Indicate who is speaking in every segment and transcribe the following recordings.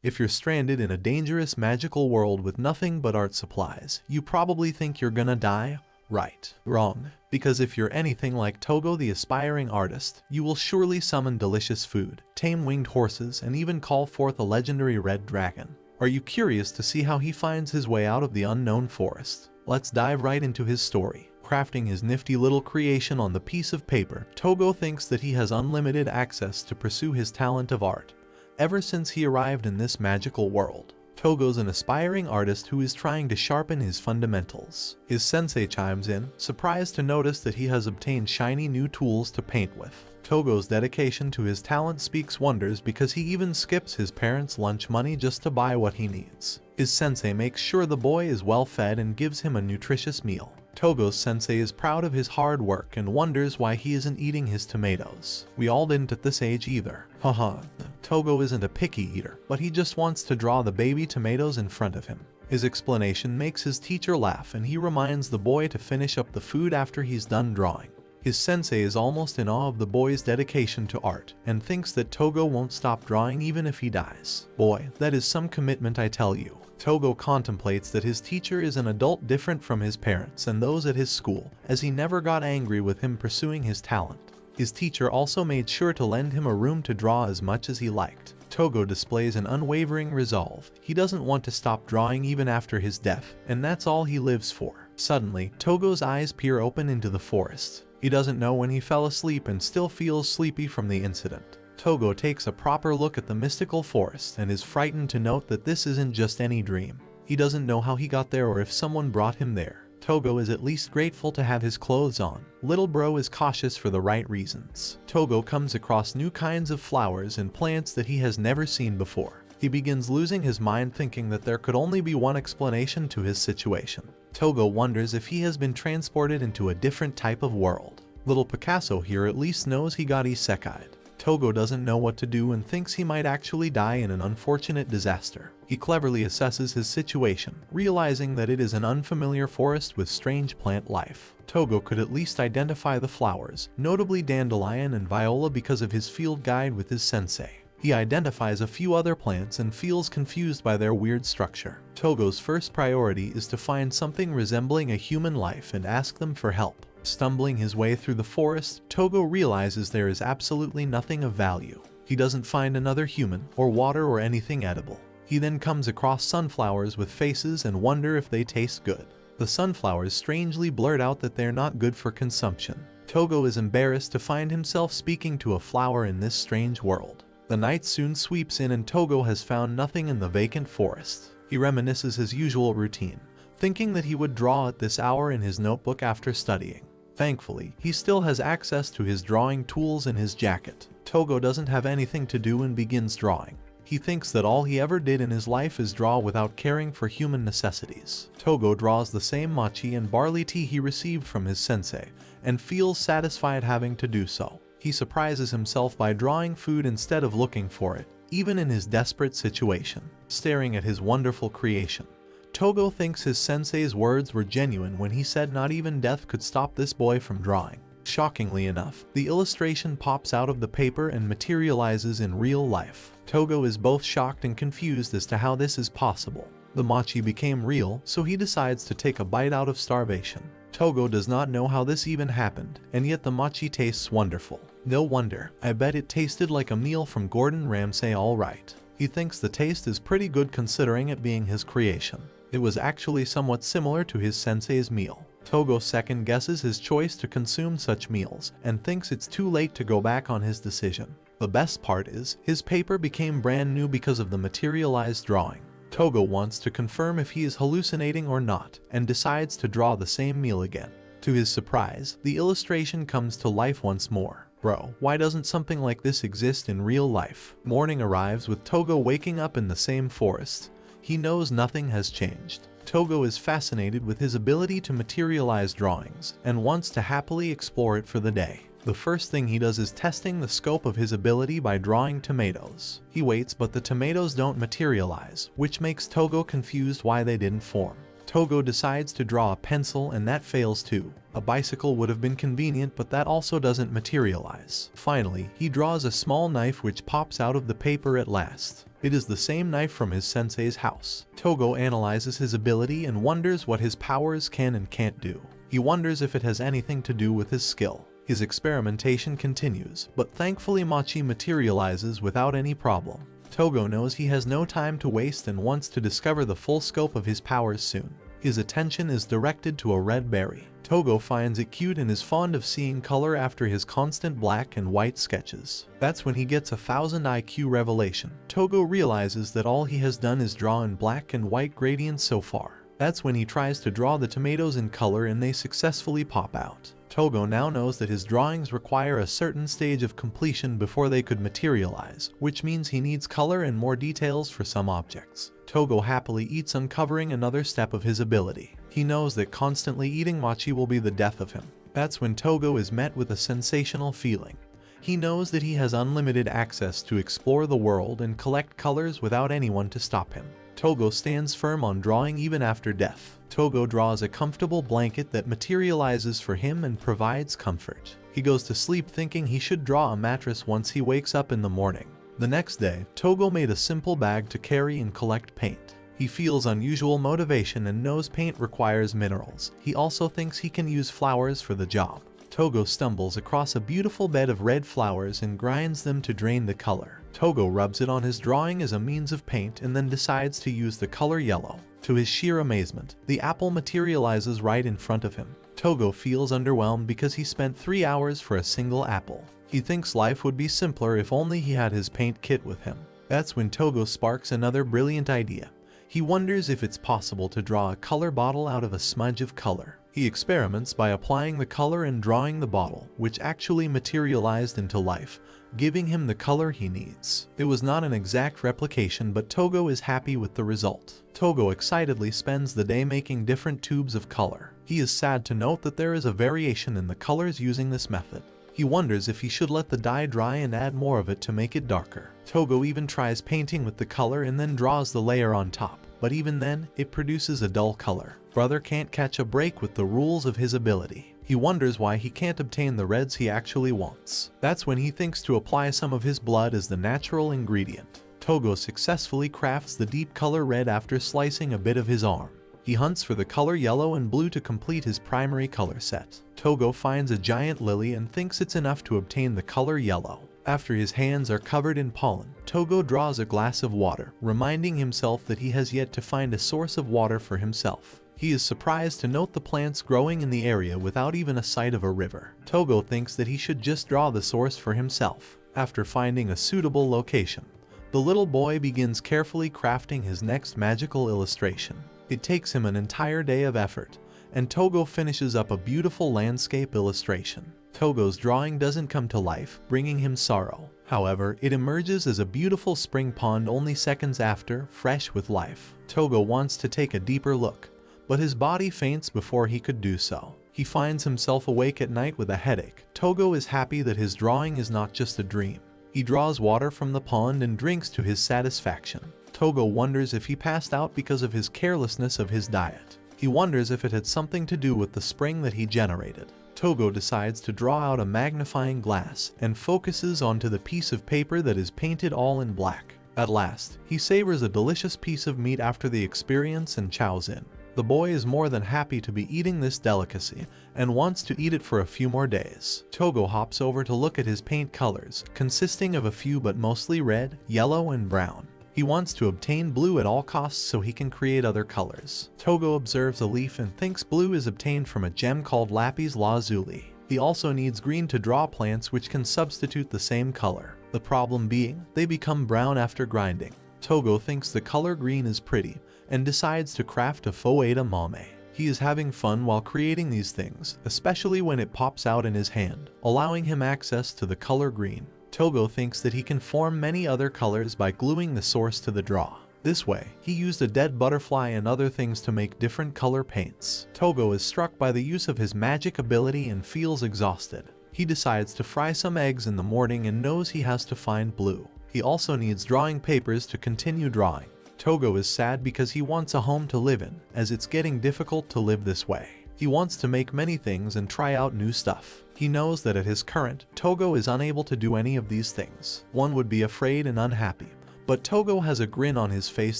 Speaker 1: If you're stranded in a dangerous magical world with nothing but art supplies, you probably think you're gonna die. Right. Wrong. Because if you're anything like Togo the aspiring artist, you will surely summon delicious food, tame winged horses, and even call forth a legendary red dragon. Are you curious to see how he finds his way out of the unknown forest? Let's dive right into his story. Crafting his nifty little creation on the piece of paper, Togo thinks that he has unlimited access to pursue his talent of art. Ever since he arrived in this magical world, Togo's an aspiring artist who is trying to sharpen his fundamentals. His sensei chimes in, surprised to notice that he has obtained shiny new tools to paint with. Togo's dedication to his talent speaks wonders because he even skips his parents' lunch money just to buy what he needs. His sensei makes sure the boy is well fed and gives him a nutritious meal. Togo's sensei is proud of his hard work and wonders why he isn't eating his tomatoes. We all didn't at this age either. Haha. Togo isn't a picky eater, but he just wants to draw the baby tomatoes in front of him. His explanation makes his teacher laugh and he reminds the boy to finish up the food after he's done drawing. His sensei is almost in awe of the boy's dedication to art and thinks that Togo won't stop drawing even if he dies. Boy, that is some commitment, I tell you. Togo contemplates that his teacher is an adult different from his parents and those at his school, as he never got angry with him pursuing his talent. His teacher also made sure to lend him a room to draw as much as he liked. Togo displays an unwavering resolve. He doesn't want to stop drawing even after his death, and that's all he lives for. Suddenly, Togo's eyes peer open into the forest. He doesn't know when he fell asleep and still feels sleepy from the incident. Togo takes a proper look at the mystical forest and is frightened to note that this isn't just any dream. He doesn't know how he got there or if someone brought him there. Togo is at least grateful to have his clothes on. Little bro is cautious for the right reasons. Togo comes across new kinds of flowers and plants that he has never seen before. He begins losing his mind thinking that there could only be one explanation to his situation. Togo wonders if he has been transported into a different type of world. Little Picasso here at least knows he got isekai'd. Togo doesn't know what to do and thinks he might actually die in an unfortunate disaster. He cleverly assesses his situation, realizing that it is an unfamiliar forest with strange plant life. Togo could at least identify the flowers, notably dandelion and viola, because of his field guide with his sensei. He identifies a few other plants and feels confused by their weird structure. Togo's first priority is to find something resembling a human life and ask them for help. Stumbling his way through the forest, Togo realizes there is absolutely nothing of value. He doesn't find another human, or water, or anything edible. He then comes across sunflowers with faces and wonder if they taste good. The sunflowers strangely blurt out that they're not good for consumption. Togo is embarrassed to find himself speaking to a flower in this strange world. The night soon sweeps in and Togo has found nothing in the vacant forest. He reminisces his usual routine, thinking that he would draw at this hour in his notebook after studying. Thankfully, he still has access to his drawing tools in his jacket. Togo doesn't have anything to do and begins drawing. He thinks that all he ever did in his life is draw without caring for human necessities. Togo draws the same mochi and barley tea he received from his sensei, and feels satisfied having to do so. He surprises himself by drawing food instead of looking for it, even in his desperate situation. Staring at his wonderful creation, Togo thinks his sensei's words were genuine when he said not even death could stop this boy from drawing. Shockingly enough, the illustration pops out of the paper and materializes in real life. Togo is both shocked and confused as to how this is possible. The mochi became real, so he decides to take a bite out of starvation. Togo does not know how this even happened, and yet the mochi tastes wonderful. No wonder, I bet it tasted like a meal from Gordon Ramsay, alright. He thinks the taste is pretty good considering it being his creation. It was actually somewhat similar to his sensei's meal. Togo second guesses his choice to consume such meals and thinks it's too late to go back on his decision. The best part is, his paper became brand new because of the materialized drawing. Togo wants to confirm if he is hallucinating or not and decides to draw the same meal again. To his surprise, the illustration comes to life once more. Bro, why doesn't something like this exist in real life? Morning arrives with Togo waking up in the same forest. He knows nothing has changed. Togo is fascinated with his ability to materialize drawings and wants to happily explore it for the day. The first thing he does is testing the scope of his ability by drawing tomatoes. He waits, but the tomatoes don't materialize, which makes Togo confused why they didn't form. Togo decides to draw a pencil and that fails too. A bicycle would have been convenient, but that also doesn't materialize. Finally, he draws a small knife which pops out of the paper at last. It is the same knife from his sensei's house. Togo analyzes his ability and wonders what his powers can and can't do. He wonders if it has anything to do with his skill. His experimentation continues, but thankfully Machi materializes without any problem. Togo knows he has no time to waste and wants to discover the full scope of his powers soon. His attention is directed to a red berry. Togo finds it cute and is fond of seeing color after his constant black and white sketches. That's when he gets a 1000 IQ revelation. Togo realizes that all he has done is draw in black and white gradients so far. That's when he tries to draw the tomatoes in color and they successfully pop out. Togo now knows that his drawings require a certain stage of completion before they could materialize, which means he needs color and more details for some objects. Togo happily eats, uncovering another step of his ability. He knows that constantly eating Machi will be the death of him. That's when Togo is met with a sensational feeling. He knows that he has unlimited access to explore the world and collect colors without anyone to stop him. Togo stands firm on drawing even after death. Togo draws a comfortable blanket that materializes for him and provides comfort. He goes to sleep thinking he should draw a mattress once he wakes up in the morning. The next day, Togo made a simple bag to carry and collect paint. He feels unusual motivation and knows paint requires minerals. He also thinks he can use flowers for the job. Togo stumbles across a beautiful bed of red flowers and grinds them to drain the color. Togo rubs it on his drawing as a means of paint and then decides to use the color yellow. To his sheer amazement, the apple materializes right in front of him. Togo feels underwhelmed because he spent 3 hours for a single apple. He thinks life would be simpler if only he had his paint kit with him. That's when Togo sparks another brilliant idea. He wonders if it's possible to draw a color bottle out of a smudge of color. He experiments by applying the color and drawing the bottle, which actually materialized into life, giving him the color he needs. It was not an exact replication, but Togo is happy with the result. Togo excitedly spends the day making different tubes of color. He is sad to note that there is a variation in the colors using this method. He wonders if he should let the dye dry and add more of it to make it darker. Togo even tries painting with the color and then draws the layer on top, but even then, it produces a dull color. Brother can't catch a break with the rules of his ability. He wonders why he can't obtain the reds he actually wants. That's when he thinks to apply some of his blood as the natural ingredient. Togo successfully crafts the deep color red after slicing a bit of his arm. He hunts for the color yellow and blue to complete his primary color set. Togo finds a giant lily and thinks it's enough to obtain the color yellow. After his hands are covered in pollen, Togo draws a glass of water, reminding himself that he has yet to find a source of water for himself. He is surprised to note the plants growing in the area without even a sight of a river. Togo thinks that he should just draw the source for himself. After finding a suitable location, the little boy begins carefully crafting his next magical illustration. It takes him an entire day of effort, and Togo finishes up a beautiful landscape illustration. Togo's drawing doesn't come to life, bringing him sorrow. However, it emerges as a beautiful spring pond only seconds after, fresh with life. Togo wants to take a deeper look, but his body faints before he could do so. He finds himself awake at night with a headache. Togo is happy that his drawing is not just a dream. He draws water from the pond and drinks to his satisfaction. Togo wonders if he passed out because of his carelessness of his diet. He wonders if it had something to do with the spring that he generated. Togo decides to draw out a magnifying glass and focuses onto the piece of paper that is painted all in black. At last, he savors a delicious piece of meat after the experience and chows in. The boy is more than happy to be eating this delicacy and wants to eat it for a few more days. Togo hops over to look at his paint colors, consisting of a few but mostly red, yellow, and brown. He wants to obtain blue at all costs so he can create other colors. Togo observes a leaf and thinks blue is obtained from a gem called lapis lazuli. He also needs green to draw plants which can substitute the same color. The problem being, they become brown after grinding. Togo thinks the color green is pretty and decides to craft a faux edamame. He is having fun while creating these things, especially when it pops out in his hand, allowing him access to the color green. Togo thinks that he can form many other colors by gluing the source to the draw. This way, he used a dead butterfly and other things to make different color paints. Togo is struck by the use of his magic ability and feels exhausted. He decides to fry some eggs in the morning and knows he has to find blue. He also needs drawing papers to continue drawing. Togo is sad because he wants a home to live in, as it's getting difficult to live this way. He wants to make many things and try out new stuff. He knows that at his current, Togo is unable to do any of these things. One would be afraid and unhappy, But Togo has a grin on his face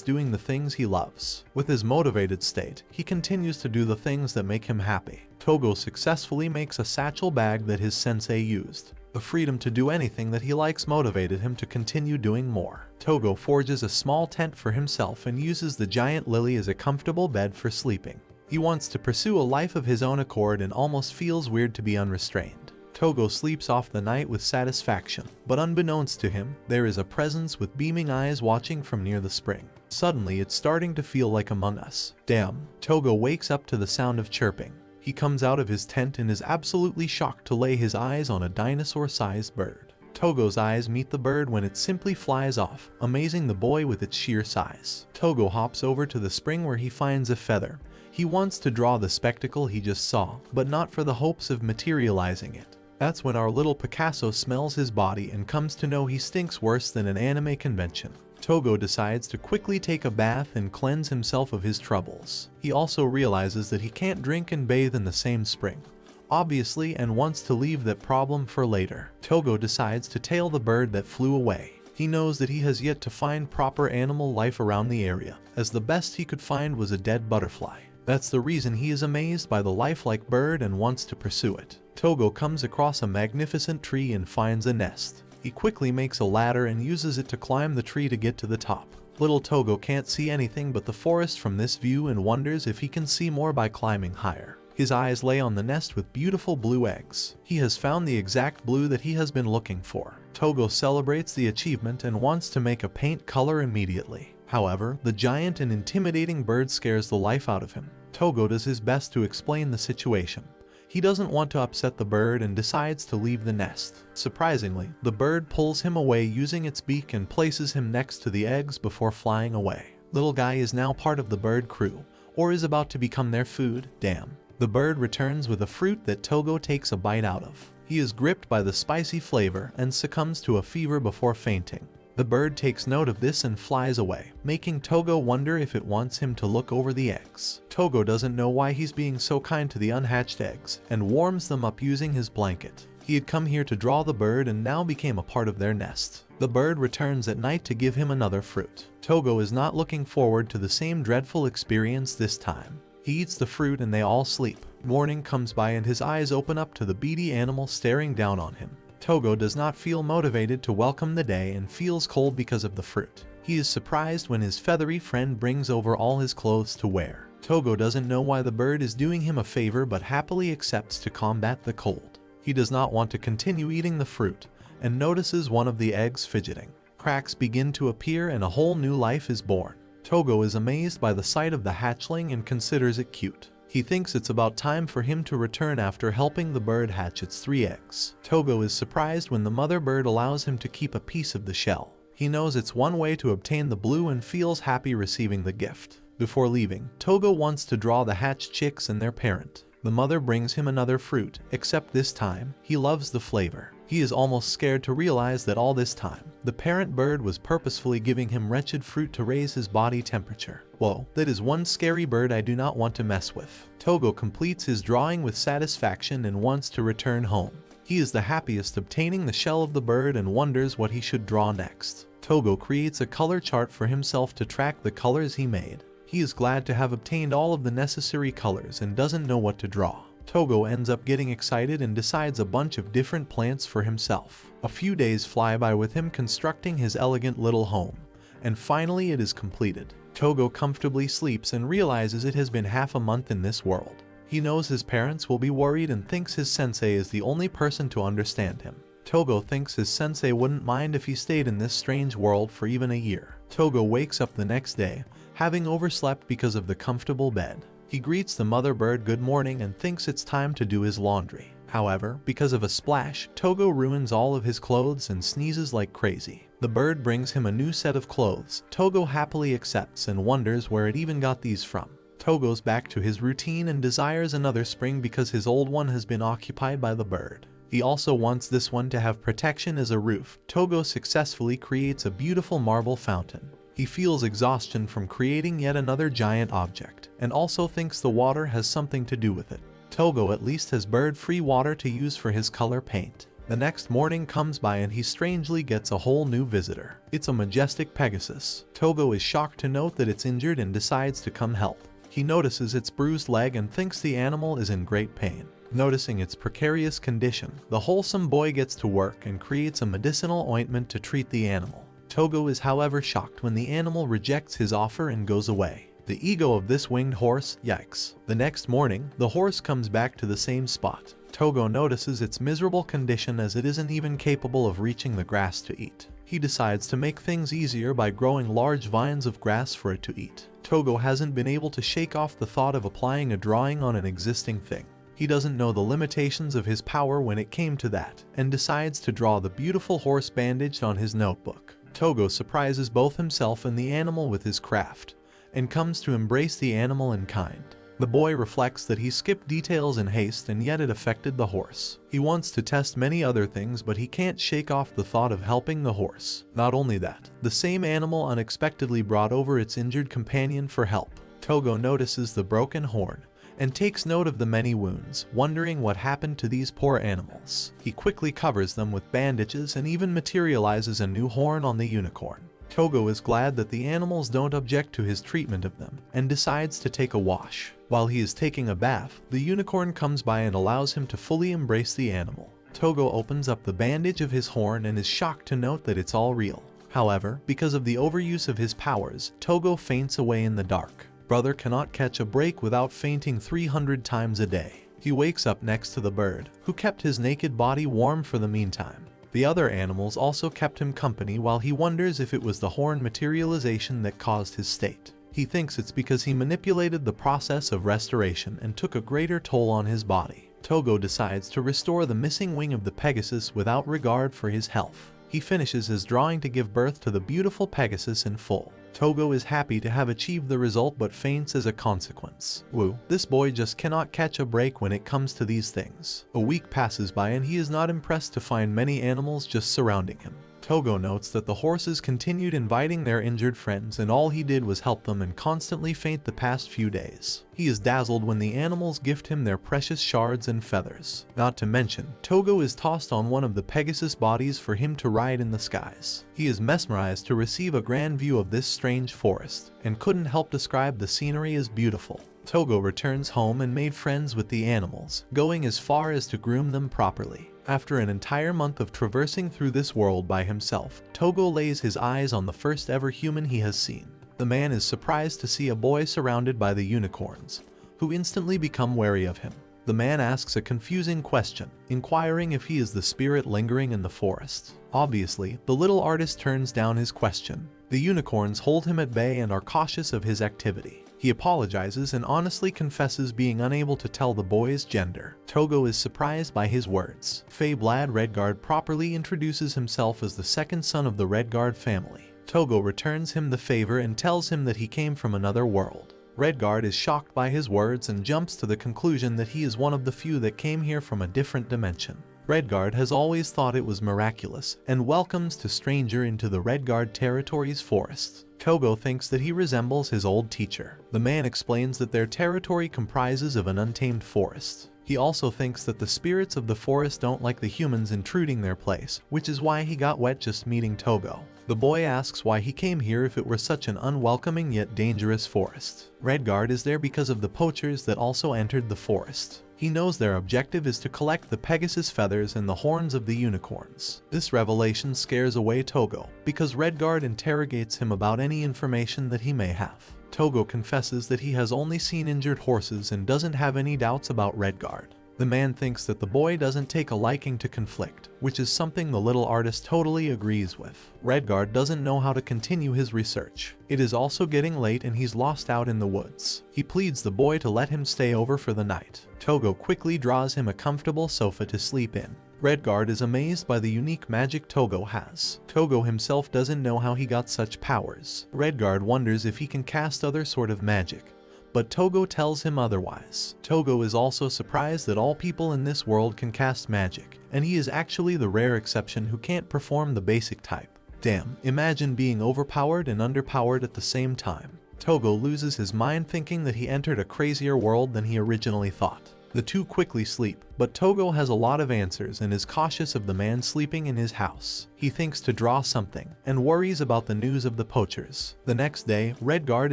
Speaker 1: doing the things he loves. With his motivated state, he continues to do the things that make him happy. Togo successfully makes a satchel bag that his sensei used. The freedom to do anything that he likes motivated him to continue doing more. Togo forges a small tent for himself and uses the giant lily as a comfortable bed for sleeping. He wants to pursue a life of his own accord and almost feels weird to be unrestrained. Togo sleeps off the night with satisfaction, but unbeknownst to him, there is a presence with beaming eyes watching from near the spring. Suddenly, it's starting to feel like Among Us. Damn. Togo wakes up to the sound of chirping. He comes out of his tent and is absolutely shocked to lay his eyes on a dinosaur-sized bird. Togo's eyes meet the bird when it simply flies off, amazing the boy with its sheer size. Togo hops over to the spring where he finds a feather. He wants to draw the spectacle he just saw, but not for the hopes of materializing it. That's when our little Picasso smells his body and comes to know he stinks worse than an anime convention. Togo decides to quickly take a bath and cleanse himself of his troubles. He also realizes that he can't drink and bathe in the same spring, obviously, and wants to leave that problem for later. Togo decides to tail the bird that flew away. He knows that he has yet to find proper animal life around the area, as the best he could find was a dead butterfly. That's the reason he is amazed by the lifelike bird and wants to pursue it. Togo comes across a magnificent tree and finds a nest. He quickly makes a ladder and uses it to climb the tree to get to the top. Little Togo can't see anything but the forest from this view and wonders if he can see more by climbing higher. His eyes lay on the nest with beautiful blue eggs. He has found the exact blue that he has been looking for. Togo celebrates the achievement and wants to make a paint color immediately. However, the giant and intimidating bird scares the life out of him. Togo does his best to explain the situation. He doesn't want to upset the bird and decides to leave the nest. Surprisingly, the bird pulls him away using its beak and places him next to the eggs before flying away. Little guy is now part of the bird crew, or is about to become their food. Damn. The bird returns with a fruit that Togo takes a bite out of. He is gripped by the spicy flavor and succumbs to a fever before fainting. The bird takes note of this and flies away, making Togo wonder if it wants him to look over the eggs. Togo doesn't know why he's being so kind to the unhatched eggs, and warms them up using his blanket. He had come here to draw the bird and now became a part of their nest. The bird returns at night to give him another fruit. Togo is not looking forward to the same dreadful experience this time. He eats the fruit and they all sleep. Morning comes by and his eyes open up to the beady animal staring down on him. Togo does not feel motivated to welcome the day and feels cold because of the fruit. He is surprised when his feathery friend brings over all his clothes to wear. Togo doesn't know why the bird is doing him a favor but happily accepts to combat the cold. He does not want to continue eating the fruit and notices one of the eggs fidgeting. Cracks begin to appear and a whole new life is born. Togo is amazed by the sight of the hatchling and considers it cute. He thinks it's about time for him to return after helping the bird hatch its 3 eggs. Togo is surprised when the mother bird allows him to keep a piece of the shell. He knows it's one way to obtain the blue and feels happy receiving the gift. Before leaving, Togo wants to draw the hatched chicks and their parent. The mother brings him another fruit, except this time, he loves the flavor. He is almost scared to realize that all this time, the parent bird was purposefully giving him wretched fruit to raise his body temperature. Whoa, that is one scary bird I do not want to mess with. Togo completes his drawing with satisfaction and wants to return home. He is the happiest obtaining the shell of the bird and wonders what he should draw next. Togo creates a color chart for himself to track the colors he made. He is glad to have obtained all of the necessary colors and doesn't know what to draw. Togo ends up getting excited and decides a bunch of different plants for himself. A few days fly by with him constructing his elegant little home, and finally it is completed. Togo comfortably sleeps and realizes it has been half a month in this world. He knows his parents will be worried and thinks his sensei is the only person to understand him. Togo thinks his sensei wouldn't mind if he stayed in this strange world for even a year. Togo wakes up the next day, having overslept because of the comfortable bed. He greets the mother bird good morning and thinks it's time to do his laundry. However, because of a splash, Togo ruins all of his clothes and sneezes like crazy. The bird brings him a new set of clothes. Togo happily accepts and wonders where it even got these from. Togo's back to his routine and desires another spring because his old one has been occupied by the bird. He also wants this one to have protection as a roof. Togo successfully creates a beautiful marble fountain. He feels exhaustion from creating yet another giant object, and also thinks the water has something to do with it. Togo at least has bird-free water to use for his color paint. The next morning comes by and he strangely gets a whole new visitor. It's a majestic Pegasus. Togo is shocked to note that it's injured and decides to come help. He notices its bruised leg and thinks the animal is in great pain. Noticing its precarious condition, the wholesome boy gets to work and creates a medicinal ointment to treat the animal. Togo is however shocked when the animal rejects his offer and goes away. The ego of this winged horse, yikes. The next morning, the horse comes back to the same spot. Togo notices its miserable condition as it isn't even capable of reaching the grass to eat. He decides to make things easier by growing large vines of grass for it to eat. Togo hasn't been able to shake off the thought of applying a drawing on an existing thing. He doesn't know the limitations of his power when it came to that, and decides to draw the beautiful horse bandaged on his notebook. Togo surprises both himself and the animal with his craft, and comes to embrace the animal in kind. The boy reflects that he skipped details in haste and yet it affected the horse. He wants to test many other things, but he can't shake off the thought of helping the horse. Not only that, the same animal unexpectedly brought over its injured companion for help. Togo notices the broken horn and takes note of the many wounds, wondering what happened to these poor animals. He quickly covers them with bandages and even materializes a new horn on the unicorn. Togo is glad that the animals don't object to his treatment of them, and decides to take a wash. While he is taking a bath, the unicorn comes by and allows him to fully embrace the animal. Togo opens up the bandage of his horn and is shocked to note that it's all real. However, because of the overuse of his powers, Togo faints away in the dark. Brother cannot catch a break without fainting 300 times a day. He wakes up next to the bird, who kept his naked body warm for the meantime. The other animals also kept him company while he wonders if it was the horn materialization that caused his state. He thinks it's because he manipulated the process of restoration and took a greater toll on his body. Togo decides to restore the missing wing of the Pegasus without regard for his health. He finishes his drawing to give birth to the beautiful Pegasus in full. Togo is happy to have achieved the result but faints as a consequence. Woo, this boy just cannot catch a break when it comes to these things. A week passes by and he is not impressed to find many animals just surrounding him. Togo notes that the horses continued inviting their injured friends and all he did was help them and constantly faint the past few days. He is dazzled when the animals gift him their precious shards and feathers. Not to mention, Togo is tossed on one of the Pegasus bodies for him to ride in the skies. He is mesmerized to receive a grand view of this strange forest, and couldn't help describe the scenery as beautiful. Togo returns home and made friends with the animals, going as far as to groom them properly. After an entire month of traversing through this world by himself, Togo lays his eyes on the first ever human he has seen. The man is surprised to see a boy surrounded by the unicorns, who instantly become wary of him. The man asks a confusing question, inquiring if he is the spirit lingering in the forest. Obviously, the little artist turns down his question. The unicorns hold him at bay and are cautious of his activity. He apologizes and honestly confesses being unable to tell the boy's gender. Togo is surprised by his words. Lad Redguard properly introduces himself as the second son of the Redguard family. Togo returns him the favor and tells him that he came from another world. Redguard is shocked by his words and jumps to the conclusion that he is one of the few that came here from a different dimension. Redguard has always thought it was miraculous and welcomes the stranger into the Redguard territory's forests. Togo thinks that he resembles his old teacher. The man explains that their territory comprises of an untamed forest. He also thinks that the spirits of the forest don't like the humans intruding their place, which is why he got wet just meeting Togo. The boy asks why he came here if it were such an unwelcoming yet dangerous forest. Redguard is there because of the poachers that also entered the forest. He knows their objective is to collect the Pegasus feathers and the horns of the unicorns. This revelation scares away Togo, because Redguard interrogates him about any information that he may have. Togo confesses that he has only seen injured horses and doesn't have any doubts about Redguard. The man thinks that the boy doesn't take a liking to conflict, which is something the little artist totally agrees with. Redguard doesn't know how to continue his research. It is also getting late and he's lost out in the woods. He pleads the boy to let him stay over for the night. Togo quickly draws him a comfortable sofa to sleep in. Redguard is amazed by the unique magic Togo has. Togo himself doesn't know how he got such powers. Redguard wonders if he can cast other sort of magic, but Togo tells him otherwise. Togo is also surprised that all people in this world can cast magic, and he is actually the rare exception who can't perform the basic type. Damn, imagine being overpowered and underpowered at the same time. Togo loses his mind thinking that he entered a crazier world than he originally thought. The two quickly sleep, but Togo has a lot of answers and is cautious of the man sleeping in his house. He thinks to draw something, and worries about the news of the poachers. The next day, Redguard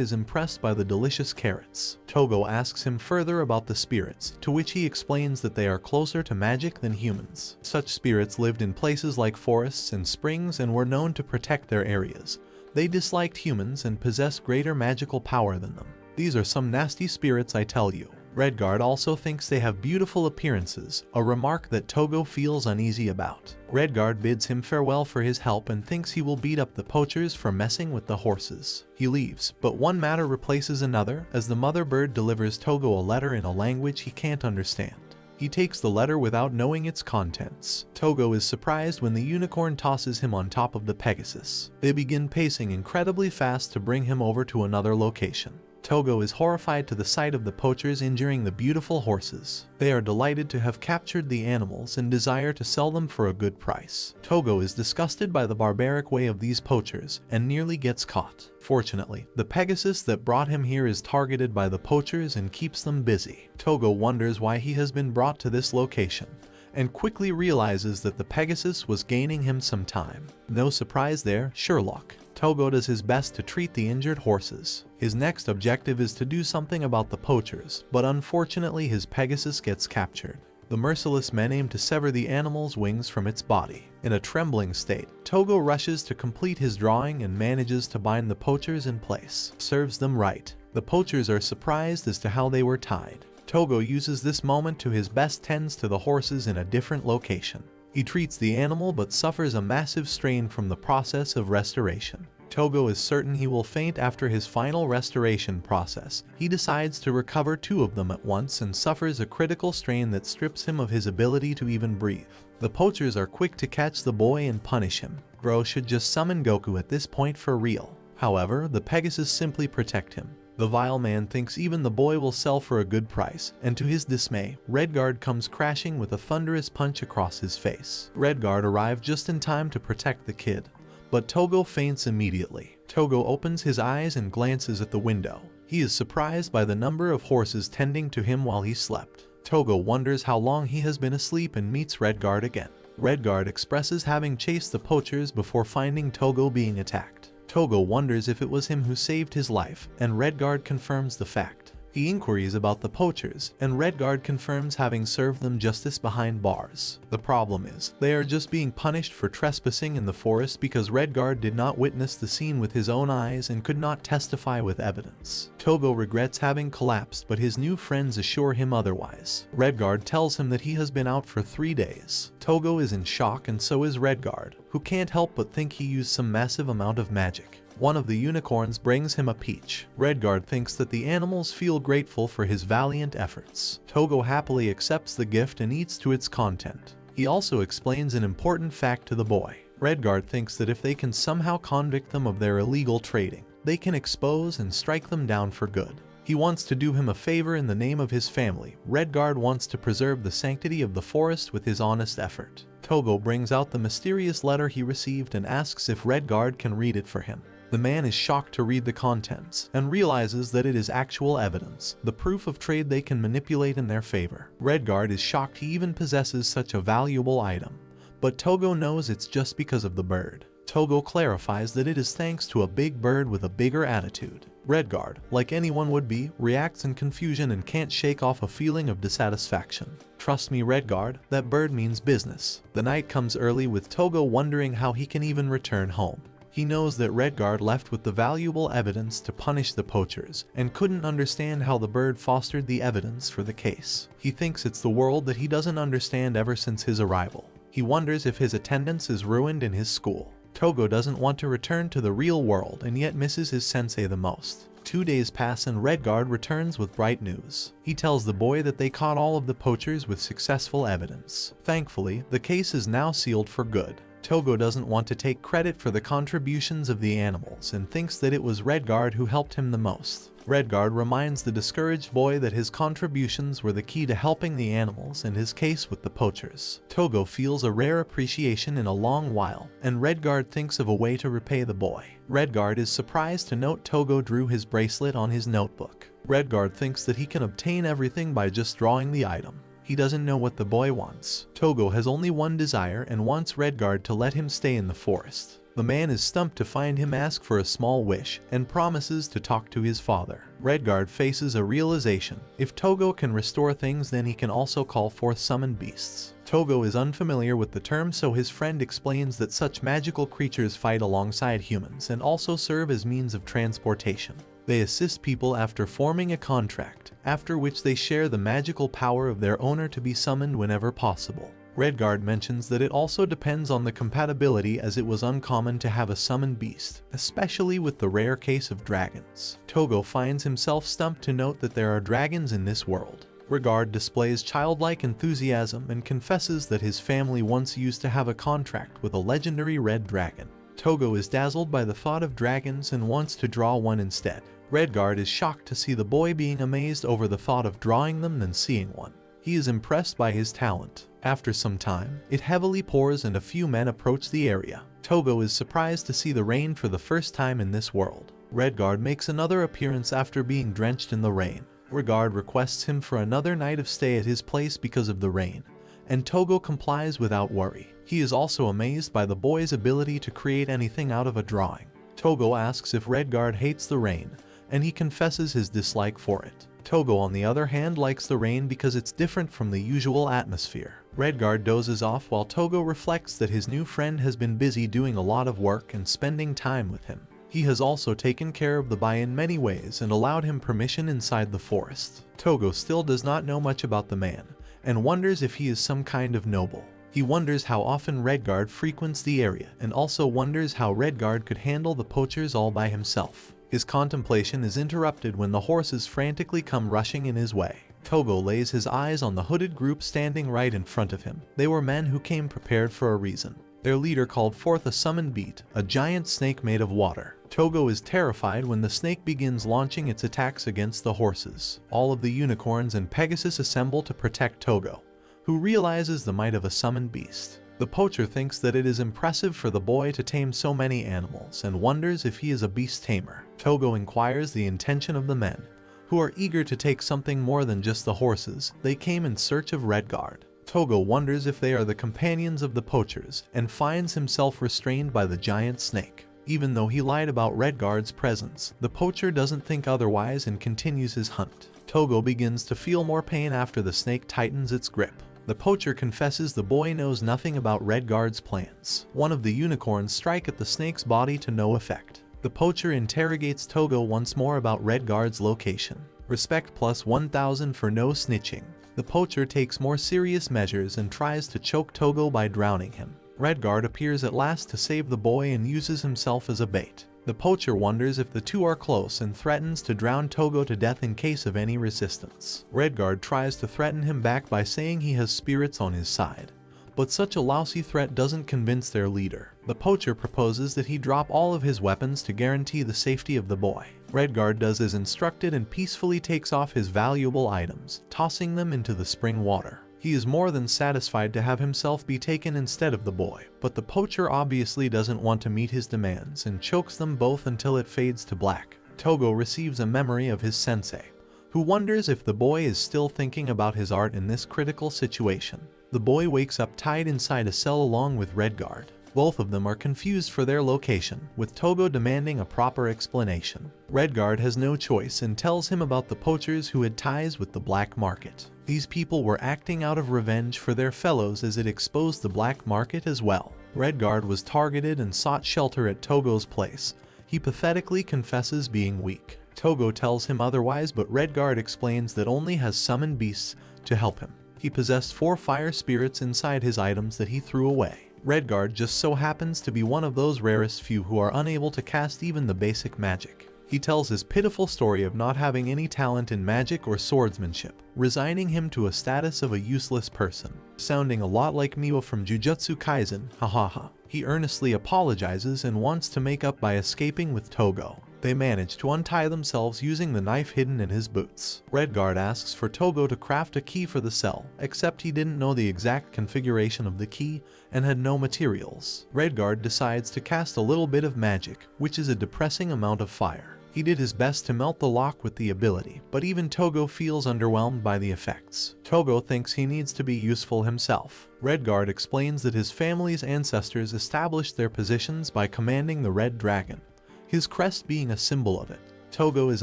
Speaker 1: is impressed by the delicious carrots. Togo asks him further about the spirits, to which he explains that they are closer to magic than humans. Such spirits lived in places like forests and springs and were known to protect their areas. They disliked humans and possess greater magical power than them. These are some nasty spirits, I tell you. Redguard also thinks they have beautiful appearances, a remark that Togo feels uneasy about. Redguard bids him farewell for his help and thinks he will beat up the poachers for messing with the horses. He leaves, but one matter replaces another as the mother bird delivers Togo a letter in a language he can't understand. He takes the letter without knowing its contents. Togo is surprised when the unicorn tosses him on top of the Pegasus. They begin pacing incredibly fast to bring him over to another location. Togo is horrified to the sight of the poachers injuring the beautiful horses. They are delighted to have captured the animals and desire to sell them for a good price. Togo is disgusted by the barbaric way of these poachers and nearly gets caught. Fortunately, the Pegasus that brought him here is targeted by the poachers and keeps them busy. Togo wonders why he has been brought to this location, and quickly realizes that the Pegasus was gaining him some time. No surprise there, Sherlock. Togo does his best to treat the injured horses. His next objective is to do something about the poachers, but unfortunately his Pegasus gets captured. The merciless men aim to sever the animal's wings from its body. In a trembling state, Togo rushes to complete his drawing and manages to bind the poachers in place. Serves them right. The poachers are surprised as to how they were tied. Togo uses this moment to his best, tends to the horses in a different location. He treats the animal but suffers a massive strain from the process of restoration. Togo is certain he will faint after his final restoration process. He decides to recover two of them at once and suffers a critical strain that strips him of his ability to even breathe. The poachers are quick to catch the boy and punish him. Bro should just summon Goku at this point for real. However, the Pegasus simply protect him. The vile man thinks even the boy will sell for a good price, and to his dismay, Redguard comes crashing with a thunderous punch across his face. Redguard arrived just in time to protect the kid, but Togo faints immediately. Togo opens his eyes and glances at the window. He is surprised by the number of horses tending to him while he slept. Togo wonders how long he has been asleep and meets Redguard again. Redguard expresses having chased the poachers before finding Togo being attacked. Togo wonders if it was him who saved his life, and Redguard confirms the fact. He inquiries about the poachers, and Redguard confirms having served them justice behind bars. The problem is, they are just being punished for trespassing in the forest because Redguard did not witness the scene with his own eyes and could not testify with evidence. Togo regrets having collapsed, but his new friends assure him otherwise. Redguard tells him that he has been out for 3 days. Togo is in shock, and so is Redguard, who can't help but think he used some massive amount of magic. One of the unicorns brings him a peach. Redguard thinks that the animals feel grateful for his valiant efforts. Togo happily accepts the gift and eats to its content. He also explains an important fact to the boy. Redguard thinks that if they can somehow convict them of their illegal trading, they can expose and strike them down for good. He wants to do him a favor in the name of his family. Redguard wants to preserve the sanctity of the forest with his honest effort. Togo brings out the mysterious letter he received and asks if Redguard can read it for him. The man is shocked to read the contents and realizes that it is actual evidence, the proof of trade they can manipulate in their favor. Redguard is shocked he even possesses such a valuable item, but Togo knows it's just because of the bird. Togo clarifies that it is thanks to a big bird with a bigger attitude. Redguard, like anyone would be, reacts in confusion and can't shake off a feeling of dissatisfaction. Trust me, Redguard, that bird means business. The night comes early with Togo wondering how he can even return home. He knows that Redguard left with the valuable evidence to punish the poachers, and couldn't understand how the bird fostered the evidence for the case. He thinks it's the world that he doesn't understand ever since his arrival. He wonders if his attendance is ruined in his school. Togo doesn't want to return to the real world and yet misses his sensei the most. 2 days pass and Redguard returns with bright news. He tells the boy that they caught all of the poachers with successful evidence. Thankfully, the case is now sealed for good. Togo doesn't want to take credit for the contributions of the animals and thinks that it was Redguard who helped him the most. Redguard reminds the discouraged boy that his contributions were the key to helping the animals and his case with the poachers. Togo feels a rare appreciation in a long while, and Redguard thinks of a way to repay the boy. Redguard is surprised to note Togo drew his bracelet on his notebook. Redguard thinks that he can obtain everything by just drawing the item. He doesn't know what the boy wants. Togo has only one desire and wants Redguard to let him stay in the forest. The man is stumped to find him ask for a small wish and promises to talk to his father. Redguard faces a realization. If Togo can restore things, then he can also call forth summoned beasts. Togo is unfamiliar with the term, so his friend explains that such magical creatures fight alongside humans and also serve as means of transportation. They assist people after forming a contract, after which they share the magical power of their owner to be summoned whenever possible. Redguard mentions that it also depends on the compatibility, as it was uncommon to have a summoned beast, especially with the rare case of dragons. Togo finds himself stumped to note that there are dragons in this world. Redguard displays childlike enthusiasm and confesses that his family once used to have a contract with a legendary red dragon. Togo is dazzled by the thought of dragons and wants to draw one instead. Redguard is shocked to see the boy being amazed over the thought of drawing them than seeing one. He is impressed by his talent. After some time, it heavily pours and a few men approach the area. Togo is surprised to see the rain for the first time in this world. Redguard makes another appearance after being drenched in the rain. Redguard requests him for another night of stay at his place because of the rain, and Togo complies without worry. He is also amazed by the boy's ability to create anything out of a drawing. Togo asks if Redguard hates the rain, and he confesses his dislike for it. Togo, on the other hand, likes the rain because it's different from the usual atmosphere. Redguard dozes off while Togo reflects that his new friend has been busy doing a lot of work and spending time with him. He has also taken care of the boy in many ways and allowed him permission inside the forest. Togo still does not know much about the man, and wonders if he is some kind of noble. He wonders how often Redguard frequents the area, and also wonders how Redguard could handle the poachers all by himself. His contemplation is interrupted when the horses frantically come rushing in his way. Togo lays his eyes on the hooded group standing right in front of him. They were men who came prepared for a reason. Their leader called forth a summoned beast, a giant snake made of water. Togo is terrified when the snake begins launching its attacks against the horses. All of the unicorns and Pegasus assemble to protect Togo, who realizes the might of a summoned beast. The poacher thinks that it is impressive for the boy to tame so many animals and wonders if he is a beast tamer. Togo inquires the intention of the men, who are eager to take something more than just the horses. They came in search of Redguard. Togo wonders if they are the companions of the poachers and finds himself restrained by the giant snake. Even though he lied about Redguard's presence, the poacher doesn't think otherwise and continues his hunt. Togo begins to feel more pain after the snake tightens its grip. The poacher confesses the boy knows nothing about Redguard's plans. One of the unicorns strike at the snake's body to no effect. The poacher interrogates Togo once more about Redguard's location. Respect plus 1000 for no snitching. The poacher takes more serious measures and tries to choke Togo by drowning him. Redguard appears at last to save the boy and uses himself as a bait. The poacher wonders if the two are close and threatens to drown Togo to death in case of any resistance. Redguard tries to threaten him back by saying he has spirits on his side, but such a lousy threat doesn't convince their leader. The poacher proposes that he drop all of his weapons to guarantee the safety of the boy. Redguard does as instructed and peacefully takes off his valuable items, tossing them into the spring water. He is more than satisfied to have himself be taken instead of the boy, but the poacher obviously doesn't want to meet his demands and chokes them both until it fades to black. Togo receives a memory of his sensei, who wonders if the boy is still thinking about his art in this critical situation. The boy wakes up tied inside a cell along with Redguard. Both of them are confused for their location, with Togo demanding a proper explanation. Redguard has no choice and tells him about the poachers who had ties with the black market. These people were acting out of revenge for their fellows as it exposed the black market as well. Redguard was targeted and sought shelter at Togo's place. He pathetically confesses being weak. Togo tells him otherwise, but Redguard explains that only has summoned beasts to help him. He possessed 4 fire spirits inside his items that he threw away. Redguard just so happens to be one of those rarest few who are unable to cast even the basic magic. He tells his pitiful story of not having any talent in magic or swordsmanship, resigning him to a status of a useless person. Sounding a lot like Miwa from Jujutsu Kaisen, hahaha. He earnestly apologizes and wants to make up by escaping with Togo. They manage to untie themselves using the knife hidden in his boots. Redguard asks for Togo to craft a key for the cell, except he didn't know the exact configuration of the key and had no materials. Redguard decides to cast a little bit of magic, which is a depressing amount of fire. He did his best to melt the lock with the ability, but even Togo feels underwhelmed by the effects. Togo thinks he needs to be useful himself. Redguard explains that his family's ancestors established their positions by commanding the Red Dragon, his crest being a symbol of it. Togo is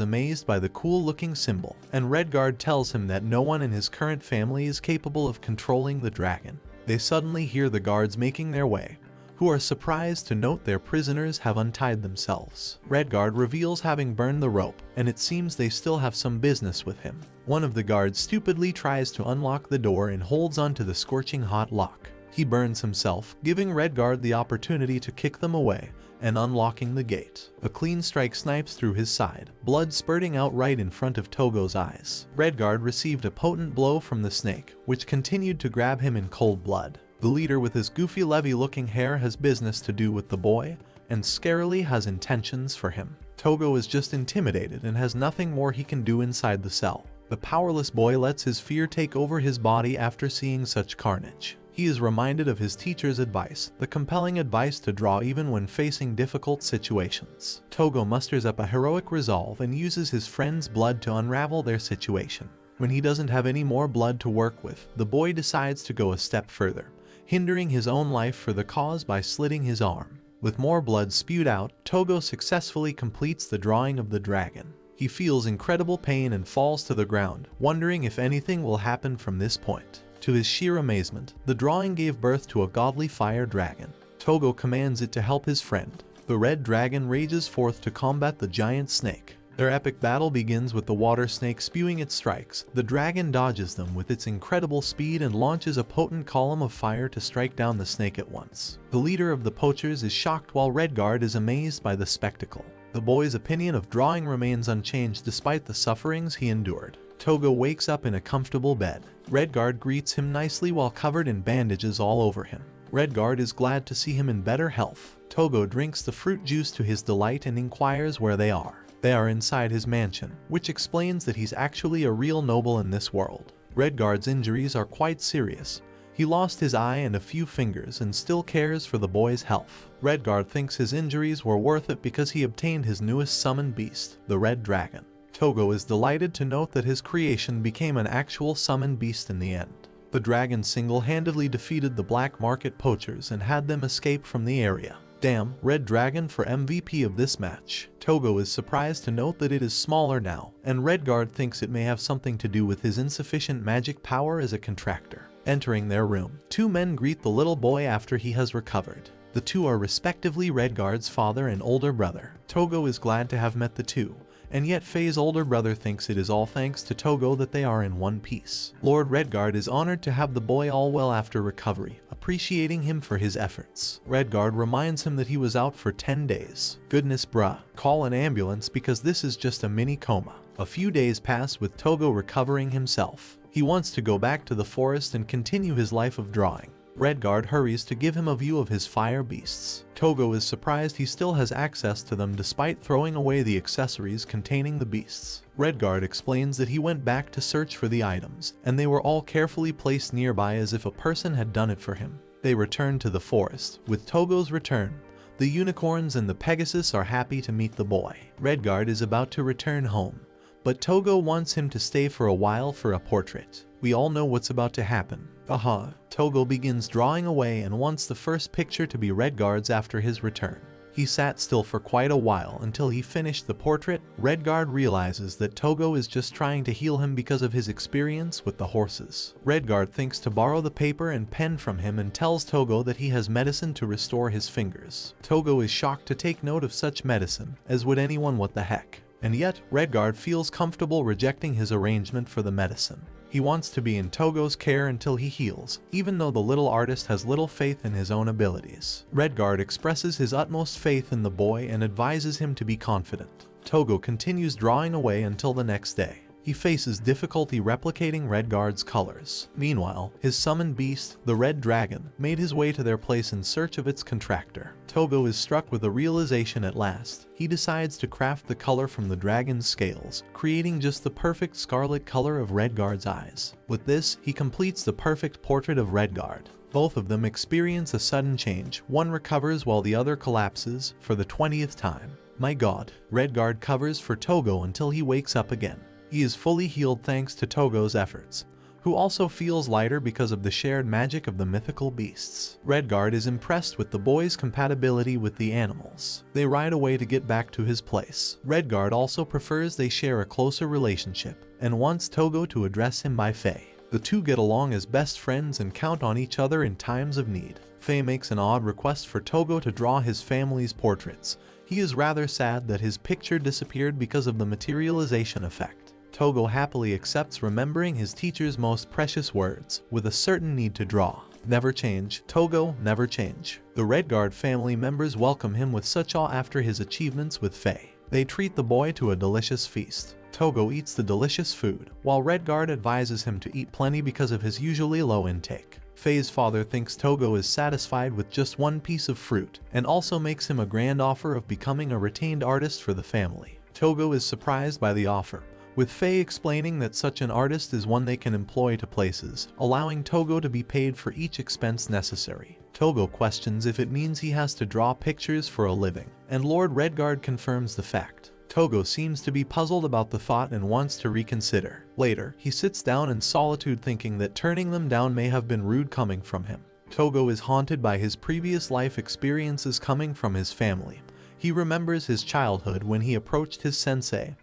Speaker 1: amazed by the cool-looking symbol, and Redguard tells him that no one in his current family is capable of controlling the dragon. They suddenly hear the guards making their way, who are surprised to note their prisoners have untied themselves. Redguard reveals having burned the rope, and it seems they still have some business with him. One of the guards stupidly tries to unlock the door and holds onto the scorching hot lock. He burns himself, giving Redguard the opportunity to kick them away and unlocking the gate. A clean strike snipes through his side, blood spurting out right in front of Togo's eyes. Redguard received a potent blow from the snake, which continued to grab him in cold blood. The leader with his goofy Levy-looking hair has business to do with the boy, and scarily has intentions for him. Togo is just intimidated and has nothing more he can do inside the cell. The powerless boy lets his fear take over his body after seeing such carnage. He is reminded of his teacher's advice, the compelling advice to draw even when facing difficult situations. Togo musters up a heroic resolve and uses his friend's blood to unravel their situation. When he doesn't have any more blood to work with, the boy decides to go a step further, hindering his own life for the cause by slitting his arm. With more blood spewed out, Togo successfully completes the drawing of the dragon. He feels incredible pain and falls to the ground, wondering if anything will happen from this point. To his sheer amazement, the drawing gave birth to a godly fire dragon. Togo commands it to help his friend. The red dragon rages forth to combat the giant snake. Their epic battle begins with the water snake spewing its strikes. The dragon dodges them with its incredible speed and launches a potent column of fire to strike down the snake at once. The leader of the poachers is shocked while Redguard is amazed by the spectacle. The boy's opinion of drawing remains unchanged despite the sufferings he endured. Togo wakes up in a comfortable bed. Redguard greets him nicely while covered in bandages all over him. Redguard is glad to see him in better health. Togo drinks the fruit juice to his delight and inquires where they are. They are inside his mansion, which explains that he's actually a real noble in this world. Redguard's injuries are quite serious. He lost his eye and a few fingers and still cares for the boy's health. Redguard thinks his injuries were worth it because he obtained his newest summoned beast, the Red Dragon. Togo is delighted to note that his creation became an actual summoned beast in the end. The dragon single-handedly defeated the black market poachers and had them escape from the area. Damn, Red Dragon for MVP of this match. Togo is surprised to note that it is smaller now, and Redguard thinks it may have something to do with his insufficient magic power as a contractor. Entering their room, two men greet the little boy after he has recovered. The two are respectively Redguard's father and older brother. Togo is glad to have met the two, and yet Faye's older brother thinks it is all thanks to Togo that they are in one piece. Lord Redguard is honored to have the boy all well after recovery, appreciating him for his efforts. Redguard reminds him that he was out for 10 days. Goodness bruh, call an ambulance because this is just a mini coma. A few days pass with Togo recovering himself. He wants to go back to the forest and continue his life of drawing. Redguard hurries to give him a view of his fire beasts. Togo is surprised he still has access to them despite throwing away the accessories containing the beasts. Redguard explains that he went back to search for the items, and they were all carefully placed nearby as if a person had done it for him. They return to the forest. With Togo's return, the unicorns and the Pegasus are happy to meet the boy. Redguard is about to return home, but Togo wants him to stay for a while for a portrait. We all know what's about to happen. Aha! Togo begins drawing away and wants the first picture to be Redguard's after his return. He sat still for quite a while until he finished the portrait. Redguard realizes that Togo is just trying to heal him because of his experience with the horses. Redguard thinks to borrow the paper and pen from him and tells Togo that he has medicine to restore his fingers. Togo is shocked to take note of such medicine, as would anyone. What the heck? And yet, Redguard feels comfortable rejecting his arrangement for the medicine. He wants to be in Togo's care until he heals, even though the little artist has little faith in his own abilities. Redguard expresses his utmost faith in the boy and advises him to be confident. Togo continues drawing away until the next day. He faces difficulty replicating Redguard's colors. Meanwhile, his summoned beast, the Red Dragon, made his way to their place in search of its contractor. Togo is struck with a realization at last. He decides to craft the color from the dragon's scales, creating just the perfect scarlet color of Redguard's eyes. With this, he completes the perfect portrait of Redguard. Both of them experience a sudden change. One recovers while the other collapses for the 20th time. My god, Redguard covers for Togo until he wakes up again. He is fully healed thanks to Togo's efforts, who also feels lighter because of the shared magic of the mythical beasts. Redguard is impressed with the boy's compatibility with the animals. They ride away to get back to his place. Redguard also prefers they share a closer relationship, and wants Togo to address him by Faye. The two get along as best friends and count on each other in times of need. Faye makes an odd request for Togo to draw his family's portraits. He is rather sad that his picture disappeared because of the materialization effect. Togo happily accepts, remembering his teacher's most precious words, with a certain need to draw. Never change, Togo, never change. The Redguard family members welcome him with such awe after his achievements with Faye. They treat the boy to a delicious feast. Togo eats the delicious food, while Redguard advises him to eat plenty because of his usually low intake. Faye's father thinks Togo is satisfied with just one piece of fruit, and also makes him a grand offer of becoming a retained artist for the family. Togo is surprised by the offer, with Faye explaining that such an artist is one they can employ to places, allowing Togo to be paid for each expense necessary. Togo questions if it means he has to draw pictures for a living, and Lord Redguard confirms the fact. Togo seems to be puzzled about the thought and wants to reconsider. Later, he sits down in solitude thinking that turning them down may have been rude coming from him. Togo is haunted by his previous life experiences coming from his family. He remembers his childhood when he approached his sensei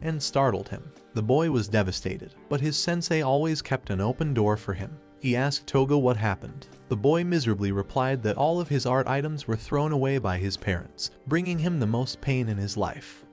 Speaker 1: and startled him. The boy was devastated, but his sensei always kept an open door for him. He asked Togo what happened. The boy miserably replied that all of his art items were thrown away by his parents, bringing him the most pain in his life.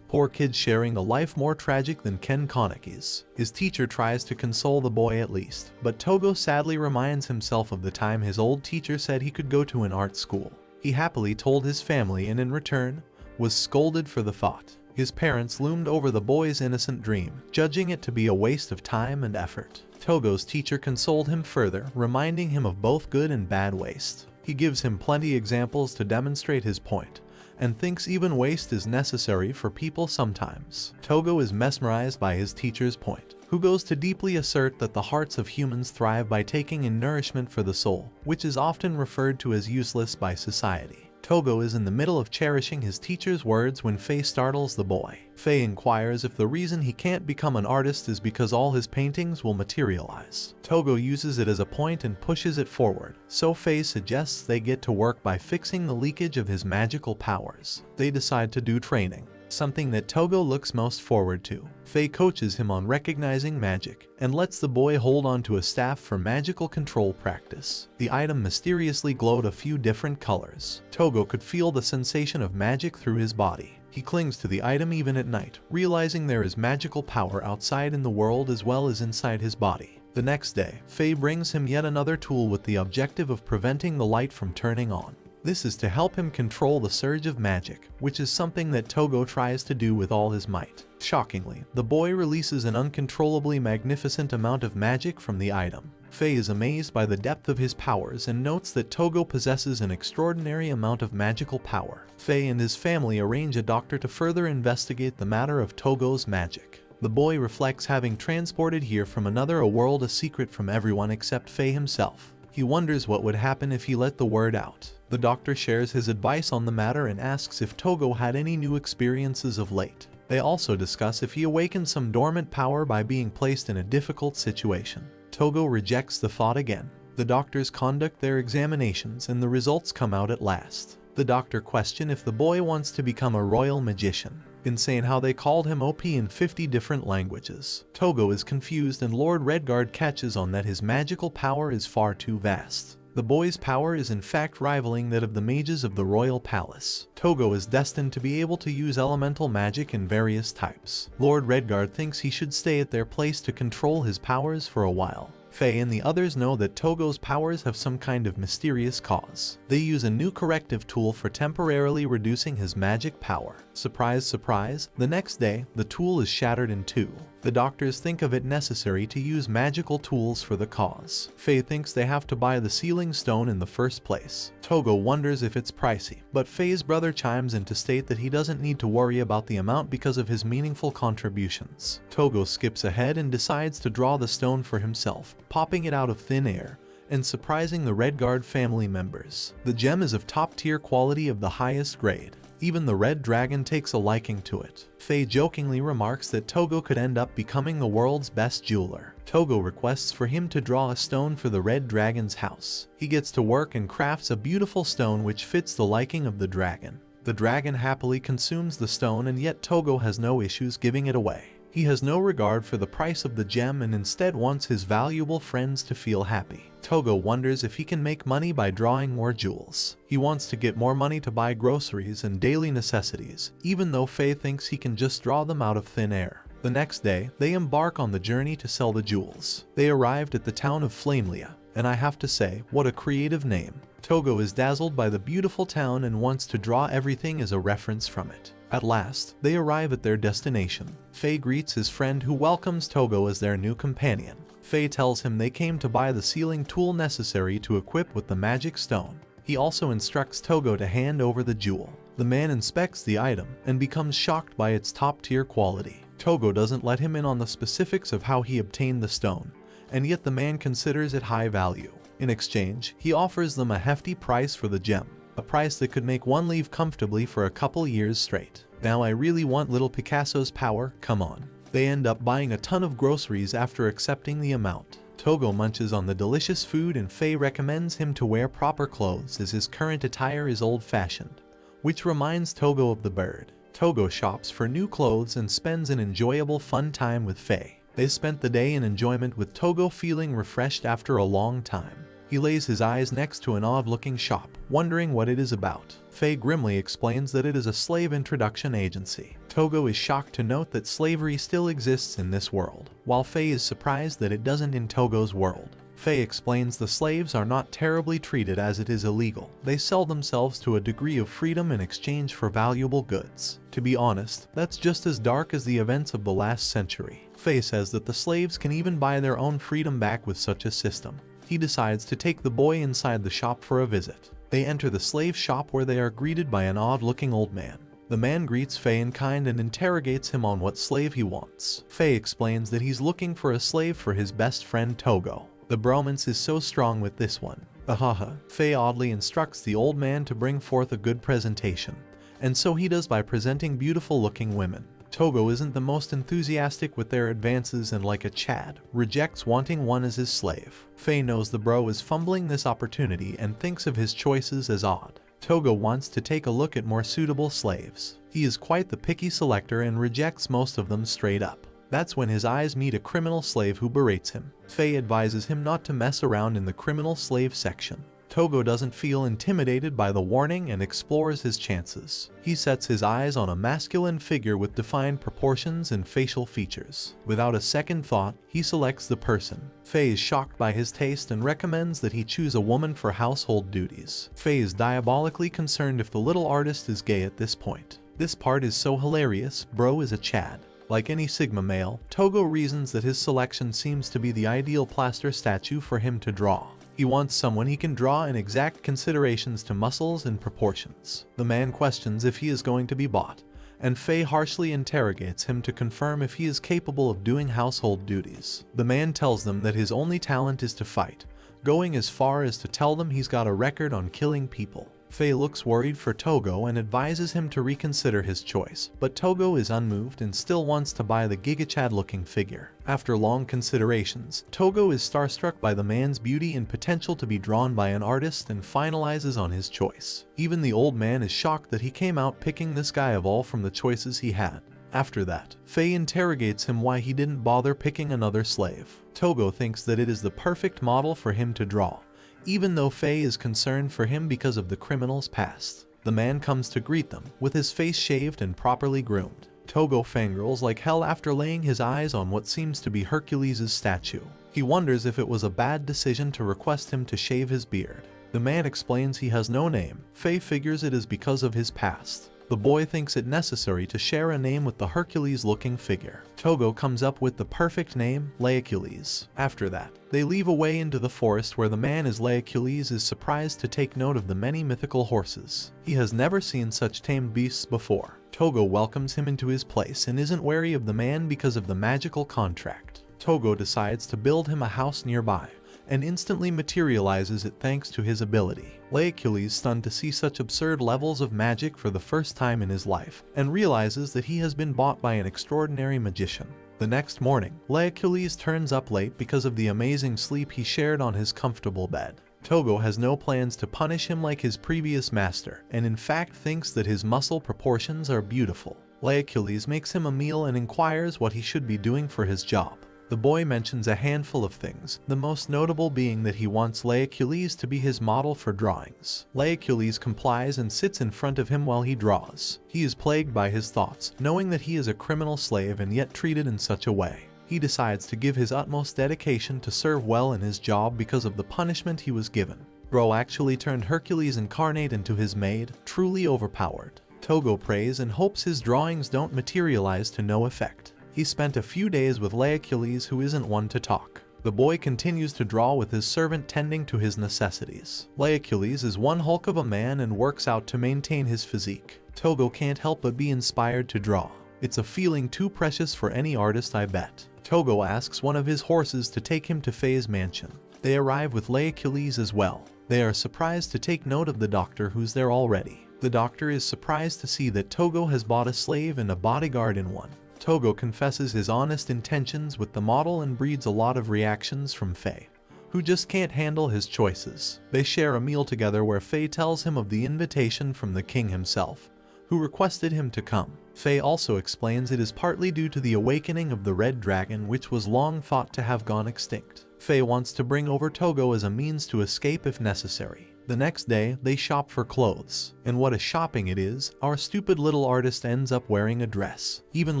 Speaker 1: Poor kid sharing a life more tragic than Ken Koneki's. His teacher tries to console the boy at least, but Togo sadly reminds himself of the time his old teacher said he could go to an art school. He happily told his family and in return, was scolded for the thought. His parents loomed over the boy's innocent dream, judging it to be a waste of time and effort. Togo's teacher consoled him further, reminding him of both good and bad waste. He gives him plenty examples to demonstrate his point, and thinks even waste is necessary for people sometimes. Togo is mesmerized by his teacher's point, who goes to deeply assert that the hearts of humans thrive by taking in nourishment for the soul, which is often referred to as useless by society. Togo is in the middle of cherishing his teacher's words when Faye startles the boy. Faye inquires if the reason he can't become an artist is because all his paintings will materialize. Togo uses it as a point and pushes it forward, so Faye suggests they get to work by fixing the leakage of his magical powers. They decide to do training, something that Togo looks most forward to. Faye coaches him on recognizing magic, and lets the boy hold on to a staff for magical control practice. The item mysteriously glowed a few different colors. Togo could feel the sensation of magic through his body. He clings to the item even at night, realizing there is magical power outside in the world as well as inside his body. The next day, Faye brings him yet another tool with the objective of preventing the light from turning on. This is to help him control the surge of magic, which is something that Togo tries to do with all his might. Shockingly, the boy releases an uncontrollably magnificent amount of magic from the item. Faye is amazed by the depth of his powers and notes that Togo possesses an extraordinary amount of magical power. Faye and his family arrange a doctor to further investigate the matter of Togo's magic. The boy reflects having transported here from another world a secret from everyone except Faye himself. He wonders what would happen if he let the word out. The doctor shares his advice on the matter and asks if Togo had any new experiences of late. They also discuss if he awakened some dormant power by being placed in a difficult situation. Togo rejects the thought again. The doctors conduct their examinations and the results come out at last. The doctor questions if the boy wants to become a royal magician. Insane how they called him OP in 50 different languages. Togo is confused and Lord Redguard catches on that his magical power is far too vast. The boy's power is in fact rivaling that of the mages of the royal palace. Togo is destined to be able to use elemental magic in various types. Lord Redguard thinks he should stay at their place to control his powers for a while. Faye and the others know that Togo's powers have some kind of mysterious cause. They use a new corrective tool for temporarily reducing his magic power. Surprise, surprise, the next day, the tool is shattered in two. The doctors think of it necessary to use magical tools for the cause. Faye thinks they have to buy the sealing stone in the first place. Togo wonders if it's pricey, but Faye's brother chimes in to state that he doesn't need to worry about the amount because of his meaningful contributions. Togo skips ahead and decides to draw the stone for himself, popping it out of thin air and surprising the Red Guard family members. The gem is of top-tier quality of the highest grade. Even the red dragon takes a liking to it. Faye jokingly remarks that Togo could end up becoming the world's best jeweler. Togo requests for him to draw a stone for the red dragon's house. He gets to work and crafts a beautiful stone which fits the liking of the dragon. The dragon happily consumes the stone, and yet Togo has no issues giving it away. He has no regard for the price of the gem and instead wants his valuable friends to feel happy. Togo wonders if he can make money by drawing more jewels. He wants to get more money to buy groceries and daily necessities, even though Faye thinks he can just draw them out of thin air. The next day, they embark on the journey to sell the jewels. They arrived at the town of Flamelia, and I have to say, what a creative name. Togo is dazzled by the beautiful town and wants to draw everything as a reference from it. At last, they arrive at their destination. Faye greets his friend who welcomes Togo as their new companion. Faye tells him they came to buy the sealing tool necessary to equip with the magic stone. He also instructs Togo to hand over the jewel. The man inspects the item and becomes shocked by its top-tier quality. Togo doesn't let him in on the specifics of how he obtained the stone, and yet the man considers it high value. In exchange, he offers them a hefty price for the gem, a price that could make one live comfortably for a couple years straight. Now I really want little Picasso's power, come on. They end up buying a ton of groceries after accepting the amount. Togo munches on the delicious food and Faye recommends him to wear proper clothes as his current attire is old-fashioned, which reminds Togo of the bird. Togo shops for new clothes and spends an enjoyable fun time with Faye. They spent the day in enjoyment with Togo feeling refreshed after a long time. He lays his eyes next to an odd-looking shop, wondering what it is about. Faye grimly explains that it is a slave introduction agency. Togo is shocked to note that slavery still exists in this world, while Faye is surprised that it doesn't in Togo's world. Faye explains the slaves are not terribly treated as it is illegal. They sell themselves to a degree of freedom in exchange for valuable goods. To be honest, that's just as dark as the events of the last century. Faye says that the slaves can even buy their own freedom back with such a system. He decides to take the boy inside the shop for a visit. They enter the slave shop where they are greeted by an odd-looking old man. The man greets Faye in kind and interrogates him on what slave he wants. Faye explains that he's looking for a slave for his best friend Togo. The bromance is so strong with this one. Ahaha. Faye oddly instructs the old man to bring forth a good presentation, and so he does by presenting beautiful-looking women. Togo isn't the most enthusiastic with their advances and, like a Chad, rejects wanting one as his slave. Faye knows the bro is fumbling this opportunity and thinks of his choices as odd. Togo wants to take a look at more suitable slaves. He is quite the picky selector and rejects most of them straight up. That's when his eyes meet a criminal slave who berates him. Faye advises him not to mess around in the criminal slave section. Togo doesn't feel intimidated by the warning and explores his chances. He sets his eyes on a masculine figure with defined proportions and facial features. Without a second thought, he selects the person. Faye is shocked by his taste and recommends that he choose a woman for household duties. Faye is diabolically concerned if the little artist is gay at this point. This part is so hilarious, bro is a Chad. Like any Sigma male, Togo reasons that his selection seems to be the ideal plaster statue for him to draw. He wants someone he can draw in exact considerations to muscles and proportions. The man questions if he is going to be bought, and Faye harshly interrogates him to confirm if he is capable of doing household duties. The man tells them that his only talent is to fight, going as far as to tell them he's got a record on killing people. Faye looks worried for Togo and advises him to reconsider his choice, but Togo is unmoved and still wants to buy the Gigachad-looking figure. After long considerations, Togo is starstruck by the man's beauty and potential to be drawn by an artist and finalizes on his choice. Even the old man is shocked that he came out picking this guy of all from the choices he had. After that, Faye interrogates him why he didn't bother picking another slave. Togo thinks that it is the perfect model for him to draw, even though Faye is concerned for him because of the criminal's past. The man comes to greet them, with his face shaved and properly groomed. Togo fangirls like hell after laying his eyes on what seems to be Hercules' statue. He wonders if it was a bad decision to request him to shave his beard. The man explains he has no name. Faye figures it is because of his past. The boy thinks it necessary to share a name with the Hercules-looking figure. Togo comes up with the perfect name, Laercules. After that, they leave away into the forest where the man as Laercules is surprised to take note of the many mythical horses. He has never seen such tamed beasts before. Togo welcomes him into his place and isn't wary of the man because of the magical contract. Togo decides to build him a house nearby, and instantly materializes it thanks to his ability. Laercules, stunned to see such absurd levels of magic for the first time in his life, and realizes that he has been bought by an extraordinary magician. The next morning, Laercules turns up late because of the amazing sleep he shared on his comfortable bed. Togo has no plans to punish him like his previous master, and in fact thinks that his muscle proportions are beautiful. Laercules makes him a meal and inquires what he should be doing for his job. The boy mentions a handful of things, the most notable being that he wants Laercules to be his model for drawings. Laercules complies and sits in front of him while he draws. He is plagued by his thoughts, knowing that he is a criminal slave and yet treated in such a way. He decides to give his utmost dedication to serve well in his job because of the punishment he was given. Bro actually turned Hercules incarnate into his maid, truly overpowered. Togo prays and hopes his drawings don't materialize to no effect. He spent a few days with Laercules, who isn't one to talk. The boy continues to draw with his servant tending to his necessities. Laercules is one hulk of a man and works out to maintain his physique. Togo can't help but be inspired to draw. It's a feeling too precious for any artist, I bet. Togo asks one of his horses to take him to Faye's mansion. They arrive with Laercules as well. They are surprised to take note of the doctor, who's there already. The doctor is surprised to see that Togo has bought a slave and a bodyguard in one. Togo confesses his honest intentions with the model and breeds a lot of reactions from Faye, who just can't handle his choices. They share a meal together where Faye tells him of the invitation from the king himself, who requested him to come. Faye also explains it is partly due to the awakening of the red dragon, which was long thought to have gone extinct. Faye wants to bring over Togo as a means to escape if necessary. The next day, they shop for clothes. And what a shopping it is, our stupid little artist ends up wearing a dress. Even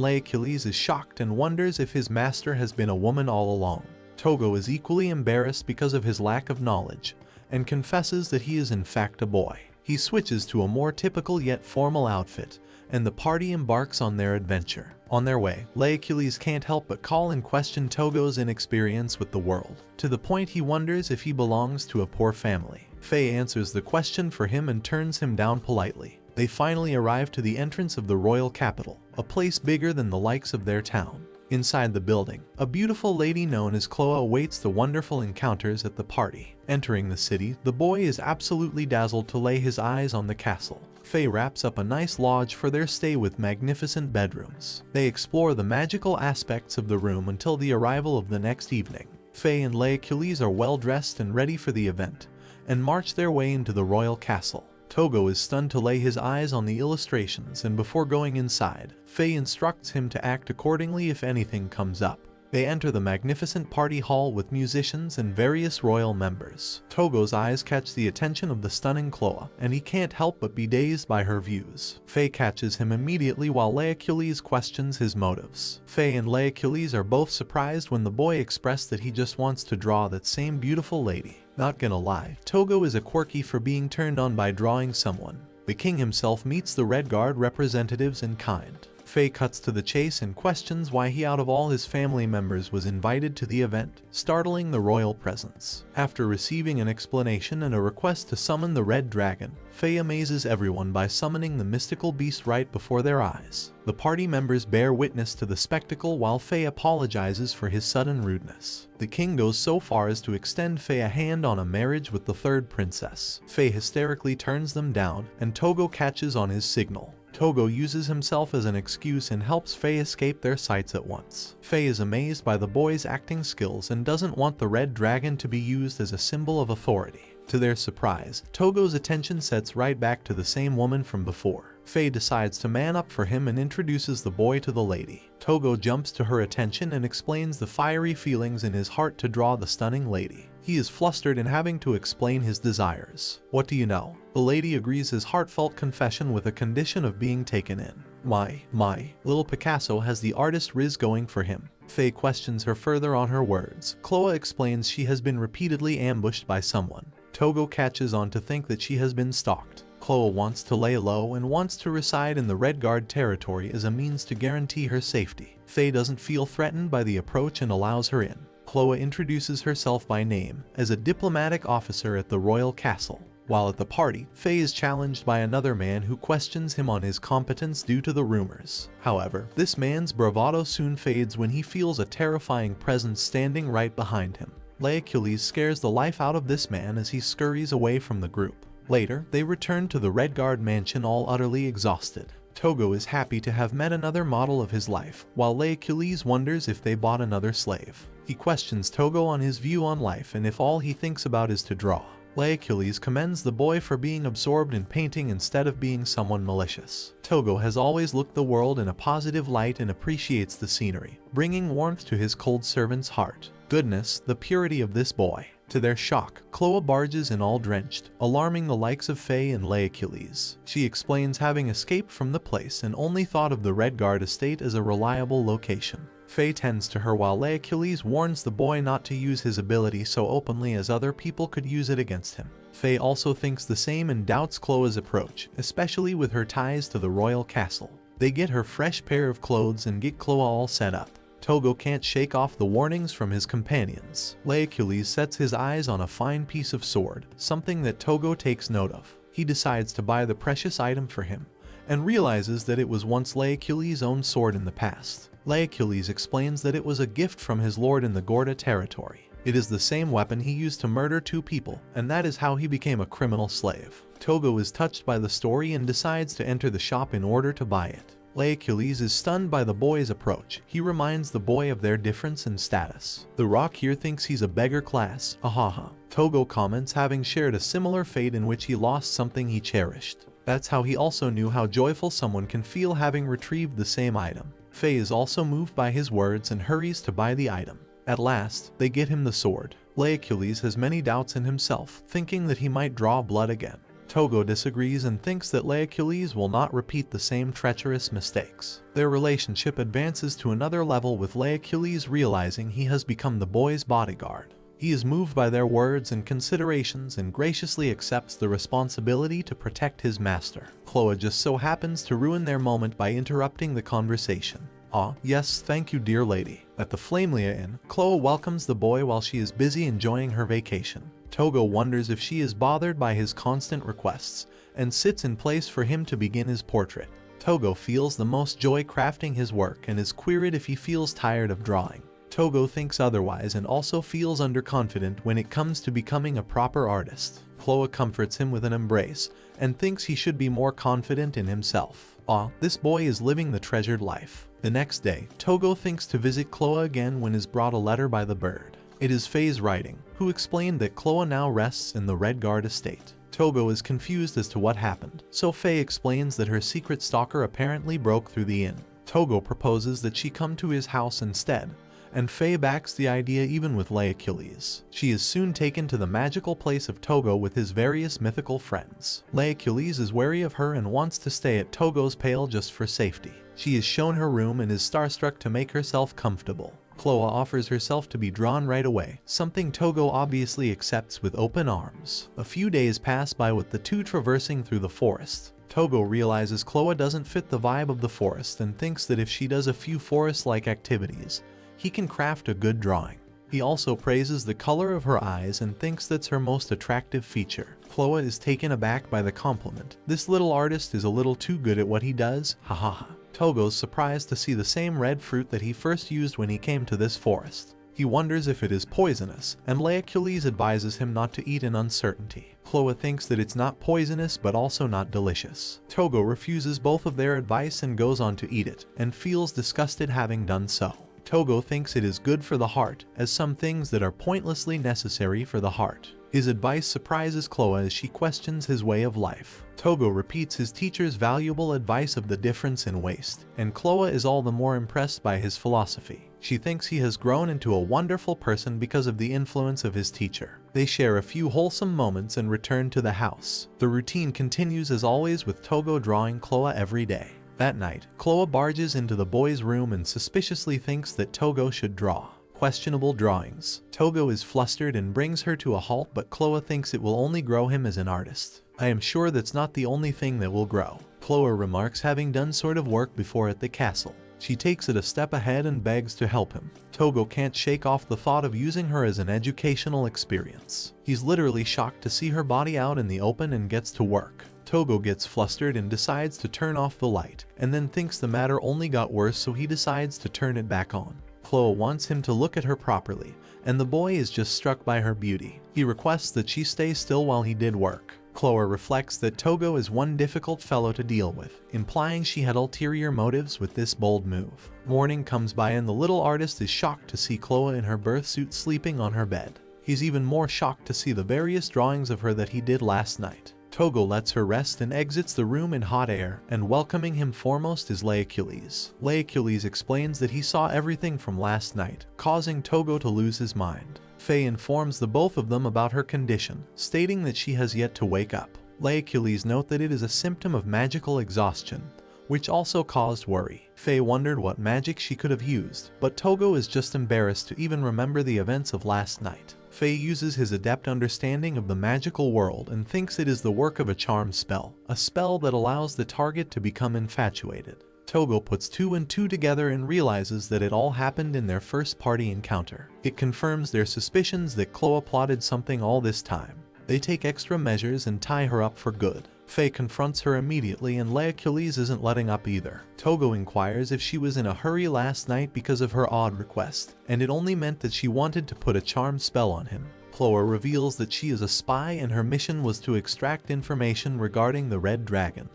Speaker 1: Laercules is shocked and wonders if his master has been a woman all along. Togo is equally embarrassed because of his lack of knowledge, and confesses that he is in fact a boy. He switches to a more typical yet formal outfit, and the party embarks on their adventure. On their way, Laercules can't help but call and question Togo's inexperience with the world, to the point he wonders if he belongs to a poor family. Faye answers the question for him and turns him down politely. They finally arrive to the entrance of the royal capital, a place bigger than the likes of their town. Inside the building, a beautiful lady known as Chloe awaits the wonderful encounters at the party. Entering the city, the boy is absolutely dazzled to lay his eyes on the castle. Faye wraps up a nice lodge for their stay with magnificent bedrooms. They explore the magical aspects of the room until the arrival of the next evening. Faye and Laercules are well dressed and ready for the event, and march their way into the royal castle. Togo is stunned to lay his eyes on the illustrations, and before going inside, Faye instructs him to act accordingly if anything comes up. They enter the magnificent party hall with musicians and various royal members. Togo's eyes catch the attention of the stunning Chloe, and he can't help but be dazed by her views. Faye catches him immediately while Laercules questions his motives. Faye and Laercules are both surprised when the boy expressed that he just wants to draw that same beautiful lady. Not gonna lie, Togo is a quirky for being turned on by drawing someone. The king himself meets the Red Guard representatives in kind. Faye cuts to the chase and questions why he out of all his family members was invited to the event, startling the royal presence. After receiving an explanation and a request to summon the Red Dragon, Faye amazes everyone by summoning the mystical beast right before their eyes. The party members bear witness to the spectacle while Faye apologizes for his sudden rudeness. The king goes so far as to extend Faye a hand on a marriage with the third princess. Faye hysterically turns them down, and Togo catches on his signal. Togo uses himself as an excuse and helps Faye escape their sights at once. Faye is amazed by the boy's acting skills and doesn't want the red dragon to be used as a symbol of authority. To their surprise, Togo's attention sets right back to the same woman from before. Faye decides to man up for him and introduces the boy to the lady. Togo jumps to her attention and explains the fiery feelings in his heart to draw the stunning lady. He is flustered in having to explain his desires. What do you know? The lady agrees his heartfelt confession with a condition of being taken in. My, little Picasso has the artist Riz going for him. Faye questions her further on her words. Chloe explains she has been repeatedly ambushed by someone. Togo catches on to think that she has been stalked. Chloe wants to lay low and wants to reside in the Red Guard territory as a means to guarantee her safety. Faye doesn't feel threatened by the approach and allows her in. Chloe introduces herself by name as a diplomatic officer at the royal castle. While at the party, Faye is challenged by another man who questions him on his competence due to the rumors. However, this man's bravado soon fades when he feels a terrifying presence standing right behind him. Laercules scares the life out of this man as he scurries away from the group. Later, they return to the Red Guard mansion all utterly exhausted. Togo is happy to have met another model of his life, while Laercules wonders if they bought another slave. He questions Togo on his view on life and if all he thinks about is to draw. Laercules commends the boy for being absorbed in painting instead of being someone malicious. Togo has always looked the world in a positive light and appreciates the scenery, bringing warmth to his cold servant's heart. Goodness, the purity of this boy. To their shock, Chloe barges in all drenched, alarming the likes of Faye and Laercules. She explains having escaped from the place and only thought of the Red Guard estate as a reliable location. Faye tends to her while Laercules warns the boy not to use his ability so openly as other people could use it against him. Faye also thinks the same and doubts Chloe's approach, especially with her ties to the royal castle. They get her fresh pair of clothes and get Chloe all set up. Togo can't shake off the warnings from his companions. Laercules sets his eyes on a fine piece of sword, something that Togo takes note of. He decides to buy the precious item for him, and realizes that it was once Laercules' own sword in the past. Laercules explains that it was a gift from his lord in the Gorda territory. It is the same weapon he used to murder 2 people, and that is how he became a criminal slave. Togo is touched by the story and decides to enter the shop in order to buy it. Laercules is stunned by the boy's approach. He reminds the boy of their difference in status. The rock here thinks he's a beggar class, ahaha. Togo comments having shared a similar fate in which he lost something he cherished. That's how he also knew how joyful someone can feel having retrieved the same item. Faye is also moved by his words and hurries to buy the item. At last, they get him the sword. Laercules has many doubts in himself, thinking that he might draw blood again. Togo disagrees and thinks that Laercules will not repeat the same treacherous mistakes. Their relationship advances to another level with Laercules realizing he has become the boy's bodyguard. He is moved by their words and considerations and graciously accepts the responsibility to protect his master. Chloe just so happens to ruin their moment by interrupting the conversation. Ah, yes, thank you, dear lady. At the Flamelia Inn, Chloe welcomes the boy while she is busy enjoying her vacation. Togo wonders if she is bothered by his constant requests, and sits in place for him to begin his portrait. Togo feels the most joy crafting his work and is queried if he feels tired of drawing. Togo thinks otherwise and also feels underconfident when it comes to becoming a proper artist. Chloe comforts him with an embrace, and thinks he should be more confident in himself. Ah, this boy is living the treasured life. The next day, Togo thinks to visit Chloe again when is brought a letter by the bird. It is Faye's writing, who explained that Chloe now rests in the Red Guard estate. Togo is confused as to what happened, so Faye explains that her secret stalker apparently broke through the inn. Togo proposes that she come to his house instead, and Faye backs the idea even with Laercules. She is soon taken to the magical place of Togo with his various mythical friends. Laercules is wary of her and wants to stay at Togo's pale just for safety. She is shown her room and is starstruck to make herself comfortable. Chloe offers herself to be drawn right away, something Togo obviously accepts with open arms. A few days pass by with the two traversing through the forest. Togo realizes Chloe doesn't fit the vibe of the forest and thinks that if she does a few forest-like activities, he can craft a good drawing. He also praises the color of her eyes and thinks that's her most attractive feature. Chloe is taken aback by the compliment. This little artist is a little too good at what he does, hahaha. Togo's surprised to see the same red fruit that he first used when he came to this forest. He wonders if it is poisonous, and Laercules advises him not to eat in uncertainty. Chloe thinks that it's not poisonous but also not delicious. Togo refuses both of their advice and goes on to eat it, and feels disgusted having done so. Togo thinks it is good for the heart, as some things that are pointlessly necessary for the heart. His advice surprises Chloe as she questions his way of life. Togo repeats his teacher's valuable advice of the difference in waste, and Chloe is all the more impressed by his philosophy. She thinks he has grown into a wonderful person because of the influence of his teacher. They share a few wholesome moments and return to the house. The routine continues as always, with Togo drawing Chloe every day. That night, Chloe barges into the boys' room and suspiciously thinks that Togo should draw questionable drawings. Togo is flustered and brings her to a halt, but Chloe thinks it will only grow him as an artist. "I am sure that's not the only thing that will grow," Chloe remarks, having done sort of work before at the castle. She takes it a step ahead and begs to help him. Togo can't shake off the thought of using her as an educational experience. He's literally shocked to see her body out in the open and gets to work. Togo gets flustered and decides to turn off the light, and then thinks the matter only got worse, so he decides to turn it back on. Chloe wants him to look at her properly, and the boy is just struck by her beauty. He requests that she stay still while he did work. Chloe reflects that Togo is one difficult fellow to deal with, implying she had ulterior motives with this bold move. Morning comes by and the little artist is shocked to see Chloe in her birthsuit sleeping on her bed. He's even more shocked to see the various drawings of her that he did last night. Togo lets her rest and exits the room in hot air, and welcoming him foremost is Laercules. Laercules explains that he saw everything from last night, causing Togo to lose his mind. Faye informs the both of them about her condition, stating that she has yet to wake up. Laercules note that it is a symptom of magical exhaustion, which also caused worry. Faye wondered what magic she could have used, but Togo is just embarrassed to even remember the events of last night. Faye uses his adept understanding of the magical world and thinks it is the work of a charm spell, a spell that allows the target to become infatuated. Togo puts 2 and 2 together and realizes that it all happened in their first party encounter. It confirms their suspicions that Chloe plotted something all this time. They take extra measures and tie her up for good. Faye confronts her immediately, and Laercules isn't letting up either. Togo inquires if she was in a hurry last night because of her odd request, and it only meant that she wanted to put a charm spell on him. Chloe reveals that she is a spy and her mission was to extract information regarding the Red Dragon.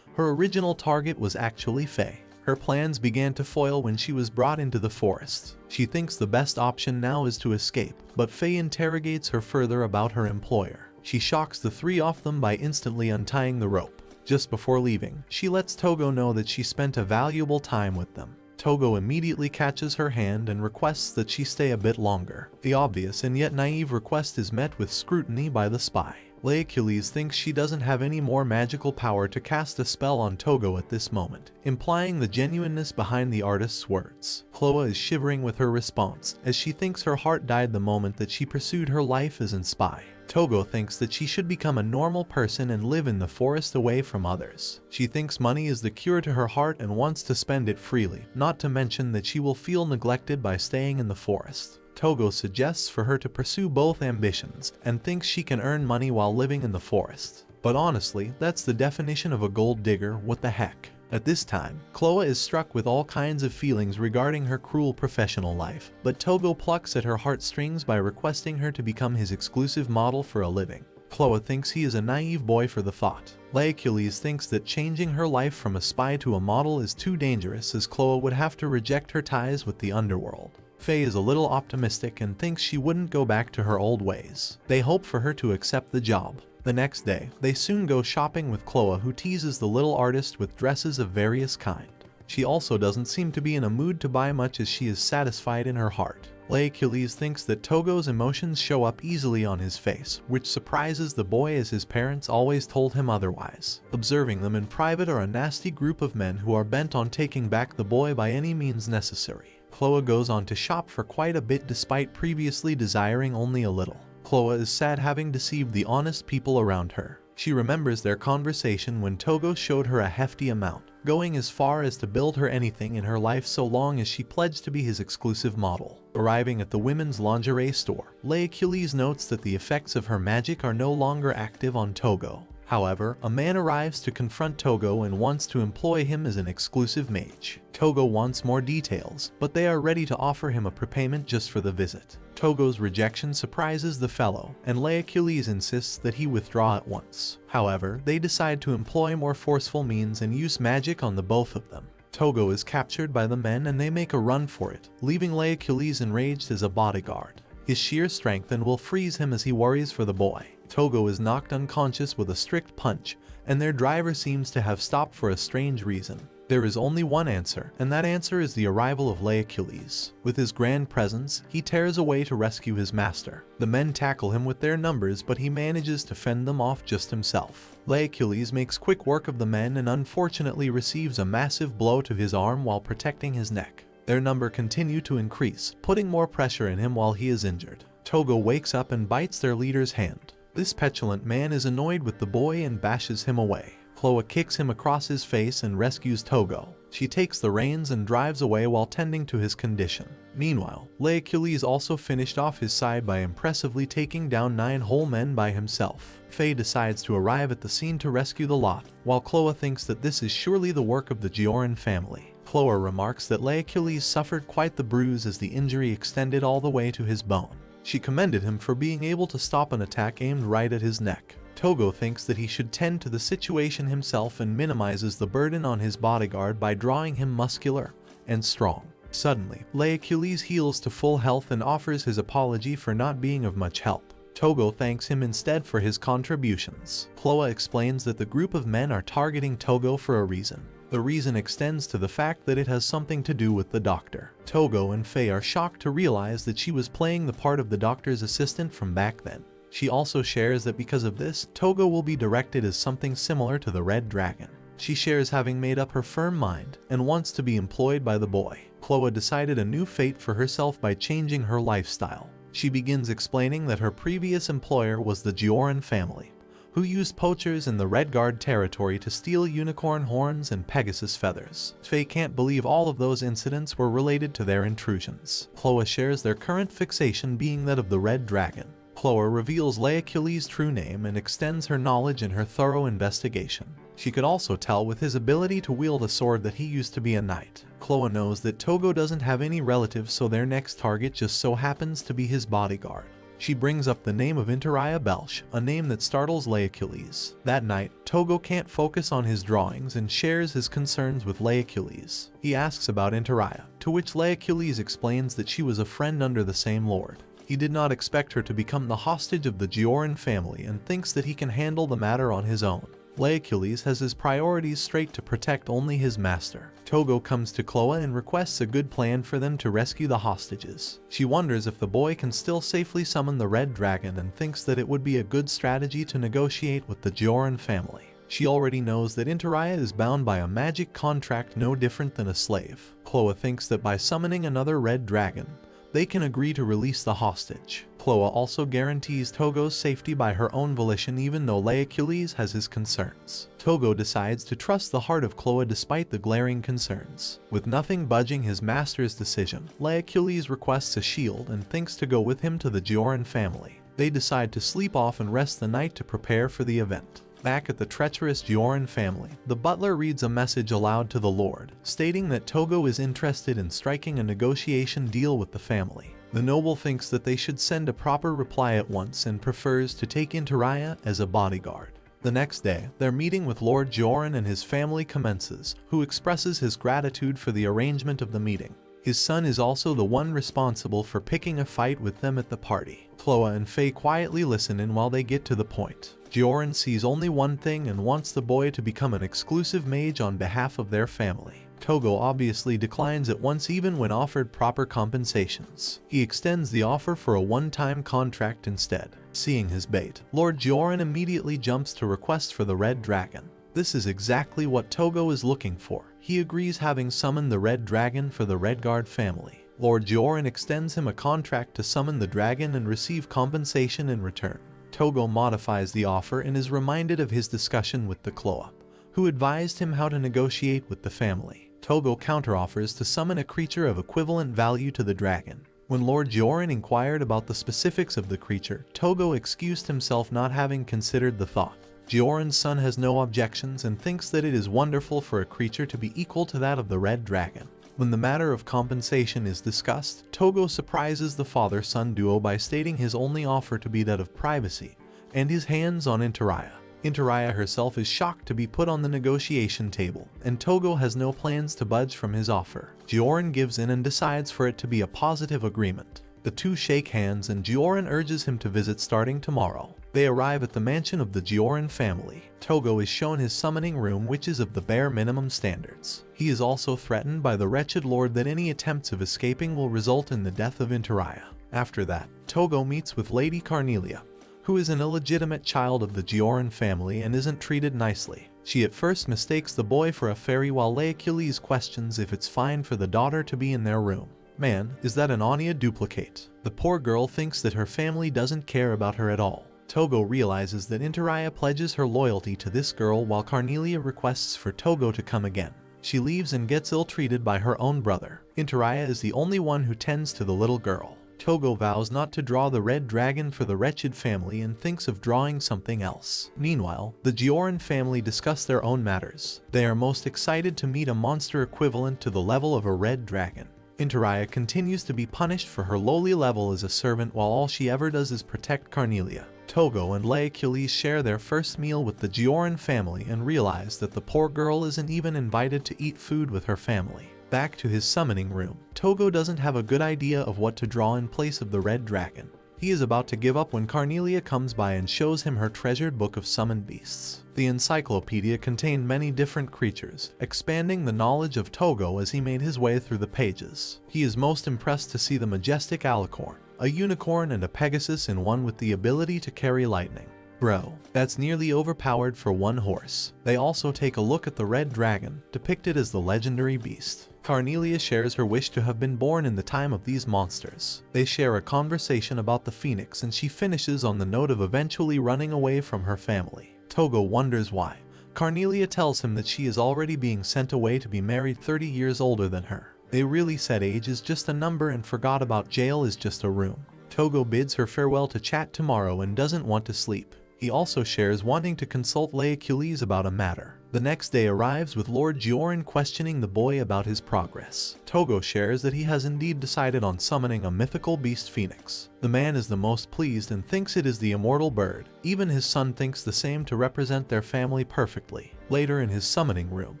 Speaker 1: Her original target was actually Faye. Her plans began to foil when she was brought into the forest. She thinks the best option now is to escape, but Faye interrogates her further about her employer. She shocks the 3 of them by instantly untying the rope. Just before leaving, she lets Togo know that she spent a valuable time with them. Togo immediately catches her hand and requests that she stay a bit longer. The obvious and yet naive request is met with scrutiny by the spy. Laercules thinks she doesn't have any more magical power to cast a spell on Togo at this moment, implying the genuineness behind the artist's words. Chloe is shivering with her response, as she thinks her heart died the moment that she pursued her life as a spy. Togo thinks that she should become a normal person and live in the forest away from others. She thinks money is the cure to her heart and wants to spend it freely, not to mention that she will feel neglected by staying in the forest. Togo suggests for her to pursue both ambitions, and thinks she can earn money while living in the forest. But honestly, that's the definition of a gold digger, what the heck. At this time, Chloe is struck with all kinds of feelings regarding her cruel professional life, but Togo plucks at her heartstrings by requesting her to become his exclusive model for a living. Chloe thinks he is a naive boy for the thought. Laercules thinks that changing her life from a spy to a model is too dangerous, as Chloe would have to reject her ties with the underworld. Faye is a little optimistic and thinks she wouldn't go back to her old ways. They hope for her to accept the job. The next day, they soon go shopping with Chloe, who teases the little artist with dresses of various kind. She also doesn't seem to be in a mood to buy much, as she is satisfied in her heart. Laercules thinks that Togo's emotions show up easily on his face, which surprises the boy, as his parents always told him otherwise. Observing them in private are a nasty group of men who are bent on taking back the boy by any means necessary. Chloe goes on to shop for quite a bit despite previously desiring only a little. Chloe is sad having deceived the honest people around her. She remembers their conversation when Togo showed her a hefty amount, going as far as to build her anything in her life so long as she pledged to be his exclusive model. Arriving at the women's lingerie store, Laercules notes that the effects of her magic are no longer active on Togo. However, a man arrives to confront Togo and wants to employ him as an exclusive mage. Togo wants more details, but they are ready to offer him a prepayment just for the visit. Togo's rejection surprises the fellow, and Laercules insists that he withdraw at once. However, they decide to employ more forceful means and use magic on the both of them. Togo is captured by the men and they make a run for it, leaving Laercules enraged as a bodyguard. his sheer strength and will freeze him as he worries for the boy. Togo is knocked unconscious with a strict punch, and their driver seems to have stopped for a strange reason. There is only one answer, and that answer is the arrival of Achilles. With his grand presence, he tears away to rescue his master. The men tackle him with their numbers, but he manages to fend them off just himself. Achilles makes quick work of the men and unfortunately receives a massive blow to his arm while protecting his neck. Their number continue to increase, putting more pressure in him while he is injured. Togo wakes up and bites their leader's hand. This petulant man is annoyed with the boy and bashes him away. Chloe kicks him across his face and rescues Togo. She takes the reins and drives away while tending to his condition. Meanwhile, Achilles also finished off his side by impressively taking down 9 whole men by himself. Faye decides to arrive at the scene to rescue the lot, while Chloe thinks that this is surely the work of the Goran family. Chloe remarks that Achilles suffered quite the bruise as the injury extended all the way to his bone. She commended him for being able to stop an attack aimed right at his neck. Togo thinks that he should tend to the situation himself and minimizes the burden on his bodyguard by drawing him muscular and strong. Suddenly, Achilles heals to full health and offers his apology for not being of much help. Togo thanks him instead for his contributions. Chloe explains that the group of men are targeting Togo for a reason. The reason extends to the fact that it has something to do with the doctor. Togo and Faye are shocked to realize that she was playing the part of the doctor's assistant from back then. She also shares that because of this, Togo will be directed as something similar to the Red Dragon. She shares having made up her firm mind and wants to be employed by the boy. Chloe decided a new fate for herself by changing her lifestyle. She begins explaining that her previous employer was the Goran family, who used poachers in the Red Guard territory to steal unicorn horns and Pegasus feathers. Faye can't believe all of those incidents were related to their intrusions. Chloe shares their current fixation being that of the Red Dragon. Chloe reveals Achilles' true name and extends her knowledge in her thorough investigation. She could also tell with his ability to wield a sword that he used to be a knight. Chloe knows that Togo doesn't have any relatives, so their next target just so happens to be his bodyguard. She brings up the name of Interaya Belch, a name that startles Achilles. That night, Togo can't focus on his drawings and shares his concerns with Achilles. He asks about Interaya, to which Achilles explains that she was a friend under the same lord. He did not expect her to become the hostage of the Goran family and thinks that he can handle the matter on his own. Achilles has his priorities straight to protect only his master. Togo comes to Chloe and requests a good plan for them to rescue the hostages. She wonders if the boy can still safely summon the Red Dragon and thinks that it would be a good strategy to negotiate with the Goran family. She already knows that Interaya is bound by a magic contract no different than a slave. Chloe thinks that by summoning another Red Dragon, they can agree to release the hostage. Chloe also guarantees Togo's safety by her own volition even though Achilles has his concerns. Togo decides to trust the heart of Chloe despite the glaring concerns. With nothing budging his master's decision, Achilles requests a shield and thinks to go with him to the Goran family. They decide to sleep off and rest the night to prepare for the event. Back at the treacherous Goran family, the butler reads a message aloud to the Lord, stating that Togo is interested in striking a negotiation deal with the family. The noble thinks that they should send a proper reply at once and prefers to take Interaya as a bodyguard. The next day, their meeting with Lord Goran and his family commences, who expresses his gratitude for the arrangement of the meeting. His son is also the one responsible for picking a fight with them at the party. Chloe and Faye quietly listen in while they get to the point. Goran sees only one thing and wants the boy to become an exclusive mage on behalf of their family. Togo obviously declines at once even when offered proper compensations. He extends the offer for a one-time contract instead. Seeing his bait, Lord Goran immediately jumps to request for the Red Dragon. This is exactly what Togo is looking for. He agrees, having summoned the Red Dragon for the Redguard family. Lord Goran extends him a contract to summon the dragon and receive compensation in return. Togo modifies the offer and is reminded of his discussion with the Chloe, who advised him how to negotiate with the family. Togo counteroffers to summon a creature of equivalent value to the dragon. When Lord Goran inquired about the specifics of the creature, Togo excused himself, not having considered the thought. Goran's son has no objections and thinks that it is wonderful for a creature to be equal to that of the Red Dragon. When the matter of compensation is discussed, Togo surprises the father-son duo by stating his only offer to be that of privacy, and his hands on Interaya. Interaya herself is shocked to be put on the negotiation table, and Togo has no plans to budge from his offer. Goran gives in and decides for it to be a positive agreement. The two shake hands and Goran urges him to visit starting tomorrow. They arrive at the mansion of the Goran family. Togo is shown his summoning room, which is of the bare minimum standards. He is also threatened by the wretched lord that any attempts of escaping will result in the death of Interaya. After that, Togo meets with Lady Carnelia, who is an illegitimate child of the Goran family and isn't treated nicely. She at first mistakes the boy for a fairy while Laercules questions if it's fine for the daughter to be in their room. Man, is that an Anya duplicate? The poor girl thinks that her family doesn't care about her at all. Togo realizes that Interaya pledges her loyalty to this girl while Carnelia requests for Togo to come again. She leaves and gets ill-treated by her own brother. Interaya is the only one who tends to the little girl. Togo vows not to draw the red dragon for the wretched family and thinks of drawing something else. Meanwhile, the Goran family discuss their own matters. They are most excited to meet a monster equivalent to the level of a red dragon. Interaya continues to be punished for her lowly level as a servant while all she ever does is protect Carnelia. Togo and Laercules share their first meal with the Goran family and realize that the poor girl isn't even invited to eat food with her family. Back to his summoning room, Togo doesn't have a good idea of what to draw in place of the red dragon. He is about to give up when Carnelia comes by and shows him her treasured book of summoned beasts. The encyclopedia contained many different creatures, expanding the knowledge of Togo as he made his way through the pages. He is most impressed to see the majestic alicorn, a unicorn and a pegasus in one with the ability to carry lightning. Bro, that's nearly overpowered for one horse. They also take a look at the red dragon, depicted as the legendary beast. Carnelia shares her wish to have been born in the time of these monsters. They share a conversation about the phoenix and she finishes on the note of eventually running away from her family. Togo wonders why. Carnelia tells him that she is already being sent away to be married 30 years older than her. They really said age is just a number and forgot about jail is just a room. Togo bids her farewell to chat tomorrow and doesn't want to sleep. He also shares wanting to consult Laercules about a matter. The next day arrives with Lord Goran questioning the boy about his progress. Togo shares that he has indeed decided on summoning a mythical beast phoenix. The man is the most pleased and thinks it is the immortal bird. Even his son thinks the same to represent their family perfectly. Later in his summoning room,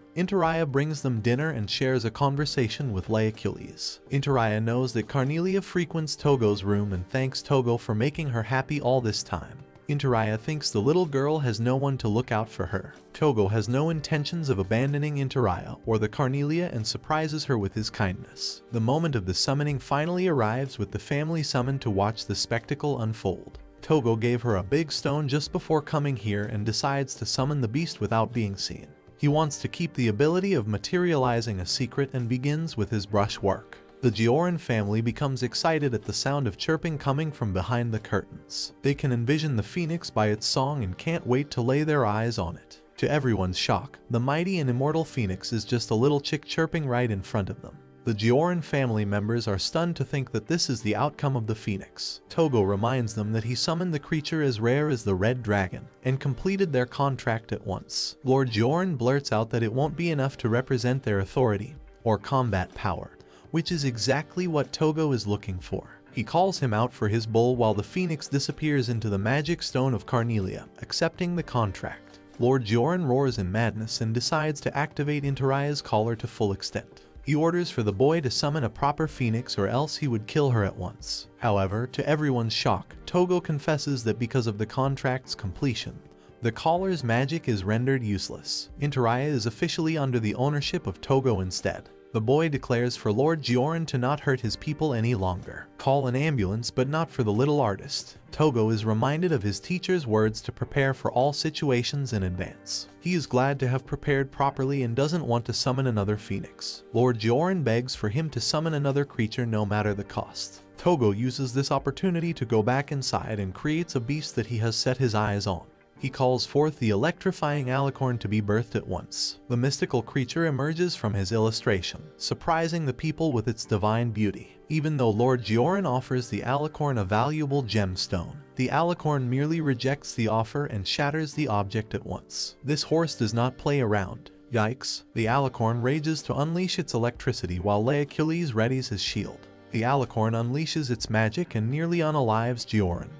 Speaker 1: Interaya brings them dinner and shares a conversation with Laercules. Interaya knows that Carnelia frequents Togo's room and thanks Togo for making her happy all this time. Interaya thinks the little girl has no one to look out for her. Togo has no intentions of abandoning Interaya or the Carnelia and surprises her with his kindness. The moment of the summoning finally arrives with the family summoned to watch the spectacle unfold. Togo gave her a big stone just before coming here and decides to summon the beast without being seen. He wants to keep the ability of materializing a secret and begins with his brush work. The Goran family becomes excited at the sound of chirping coming from behind the curtains. They can envision the phoenix by its song and can't wait to lay their eyes on it. To everyone's shock, the mighty and immortal phoenix is just a little chick chirping right in front of them. The Goran family members are stunned to think that this is the outcome of the phoenix. Togo reminds them that he summoned the creature as rare as the red dragon, and completed their contract at once. Lord Goran blurts out that it won't be enough to represent their authority, or combat power, which is exactly what Togo is looking for. He calls him out for his bull while the phoenix disappears into the magic stone of Carnelia, accepting the contract. Lord Goran roars in madness and decides to activate Interaya's collar to full extent. He orders for the boy to summon a proper phoenix or else he would kill her at once. However, to everyone's shock, Togo confesses that because of the contract's completion, the collar's magic is rendered useless. Interaya is officially under the ownership of Togo instead. The boy declares for Lord Goran to not hurt his people any longer. Call an ambulance, but not for the little artist. Togo is reminded of his teacher's words to prepare for all situations in advance. He is glad to have prepared properly and doesn't want to summon another phoenix. Lord Goran begs for him to summon another creature no matter the cost. Togo uses this opportunity to go back inside and creates a beast that he has set his eyes on. He calls forth the electrifying alicorn to be birthed at once. The mystical creature emerges from his illustration, surprising the people with its divine beauty. Even though Lord Goran offers the alicorn a valuable gemstone, the alicorn merely rejects the offer and shatters the object at once. This horse does not play around. Yikes! The alicorn rages to unleash its electricity while Laercules readies his shield. The alicorn unleashes its magic and nearly unalives Goran.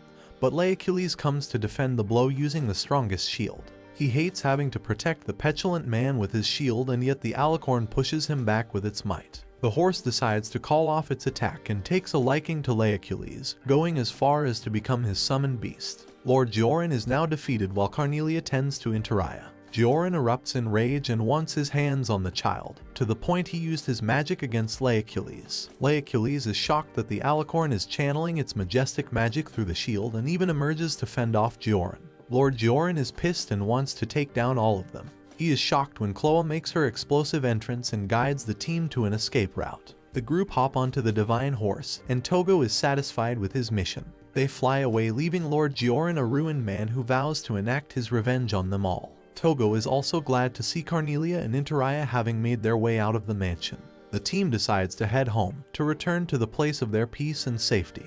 Speaker 1: But Laercules comes to defend the blow using the strongest shield. He hates having to protect the petulant man with his shield, and yet the alicorn pushes him back with its might. The horse decides to call off its attack and takes a liking to Laocules, going as far as to become his summoned beast. Lord Goran is now defeated while Carnelia tends to Interaya. Goran erupts in rage and wants his hands on the child, to the point he used his magic against Laocules. Laocules is shocked that the alicorn is channeling its majestic magic through the shield and even emerges to fend off Goran. Lord Goran is pissed and wants to take down all of them. He is shocked when Chloe makes her explosive entrance and guides the team to an escape route. The group hop onto the divine horse, and Togo is satisfied with his mission. They fly away, leaving Lord Goran a ruined man who vows to enact his revenge on them all. Togo is also glad to see Carnelia and Interaya having made their way out of the mansion. The team decides to head home, to return to the place of their peace and safety.